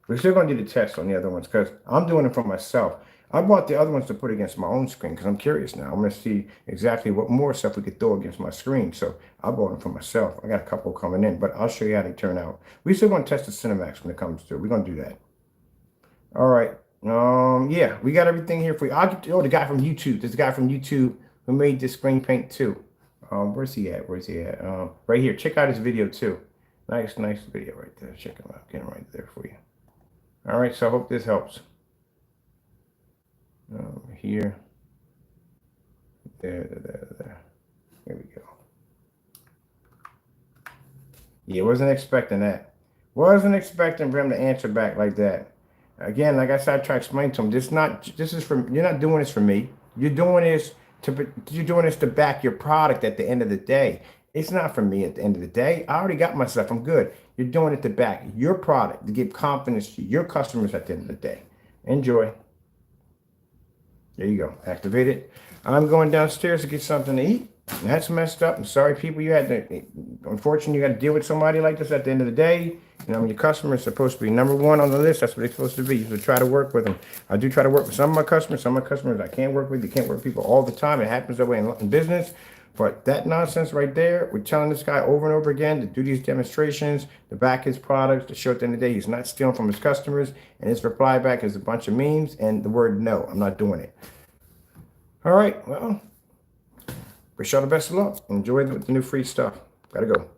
We're still going to do the test on the other ones because I'm doing it for myself. I bought the other ones to put against my own screen because I'm curious now. I'm going to see exactly what more stuff we could throw against my screen. So I bought them for myself. I got a couple coming in, but I'll show you how they turn out. We're still going to test the Cinemax when it comes to it. We're going to do that. All right. Yeah, we got everything here for you. The guy from YouTube. There's a guy from YouTube who made this screen paint too. Where's he at? Right here. Check out his video too. Nice video right there. Check him out. Get him right there for you. All right. So I hope this helps. Here, there. Here we go. Yeah, wasn't expecting that. Wasn't expecting for him to answer back like that. Again, like I said, I try to explain to him. This is for, you're not doing this for me. You're doing this to back your product at the end of the day. It's not for me at the end of the day. I already got myself. I'm good. You're doing it to back your product, to give confidence to your customers at the end of the day. Enjoy. There you go. Activate it. I'm going downstairs to get something to eat. That's messed up. I'm sorry, people. Unfortunately, you got to deal with somebody like this at the end of the day. You know, your customer is supposed to be #1 on the list. That's what they're supposed to be. So try to work with them. I do try to work with some of my customers. Some of my customers I can't work with. You can't work with people all the time. It happens that way in business. But that nonsense right there, we're telling this guy over and over again to do these demonstrations, to back his products, to show at the end of the day he's not stealing from his customers. And his reply back is a bunch of memes and the word no, I'm not doing it. All right, well, wish y'all the best of luck. Enjoy the new free stuff. Gotta go.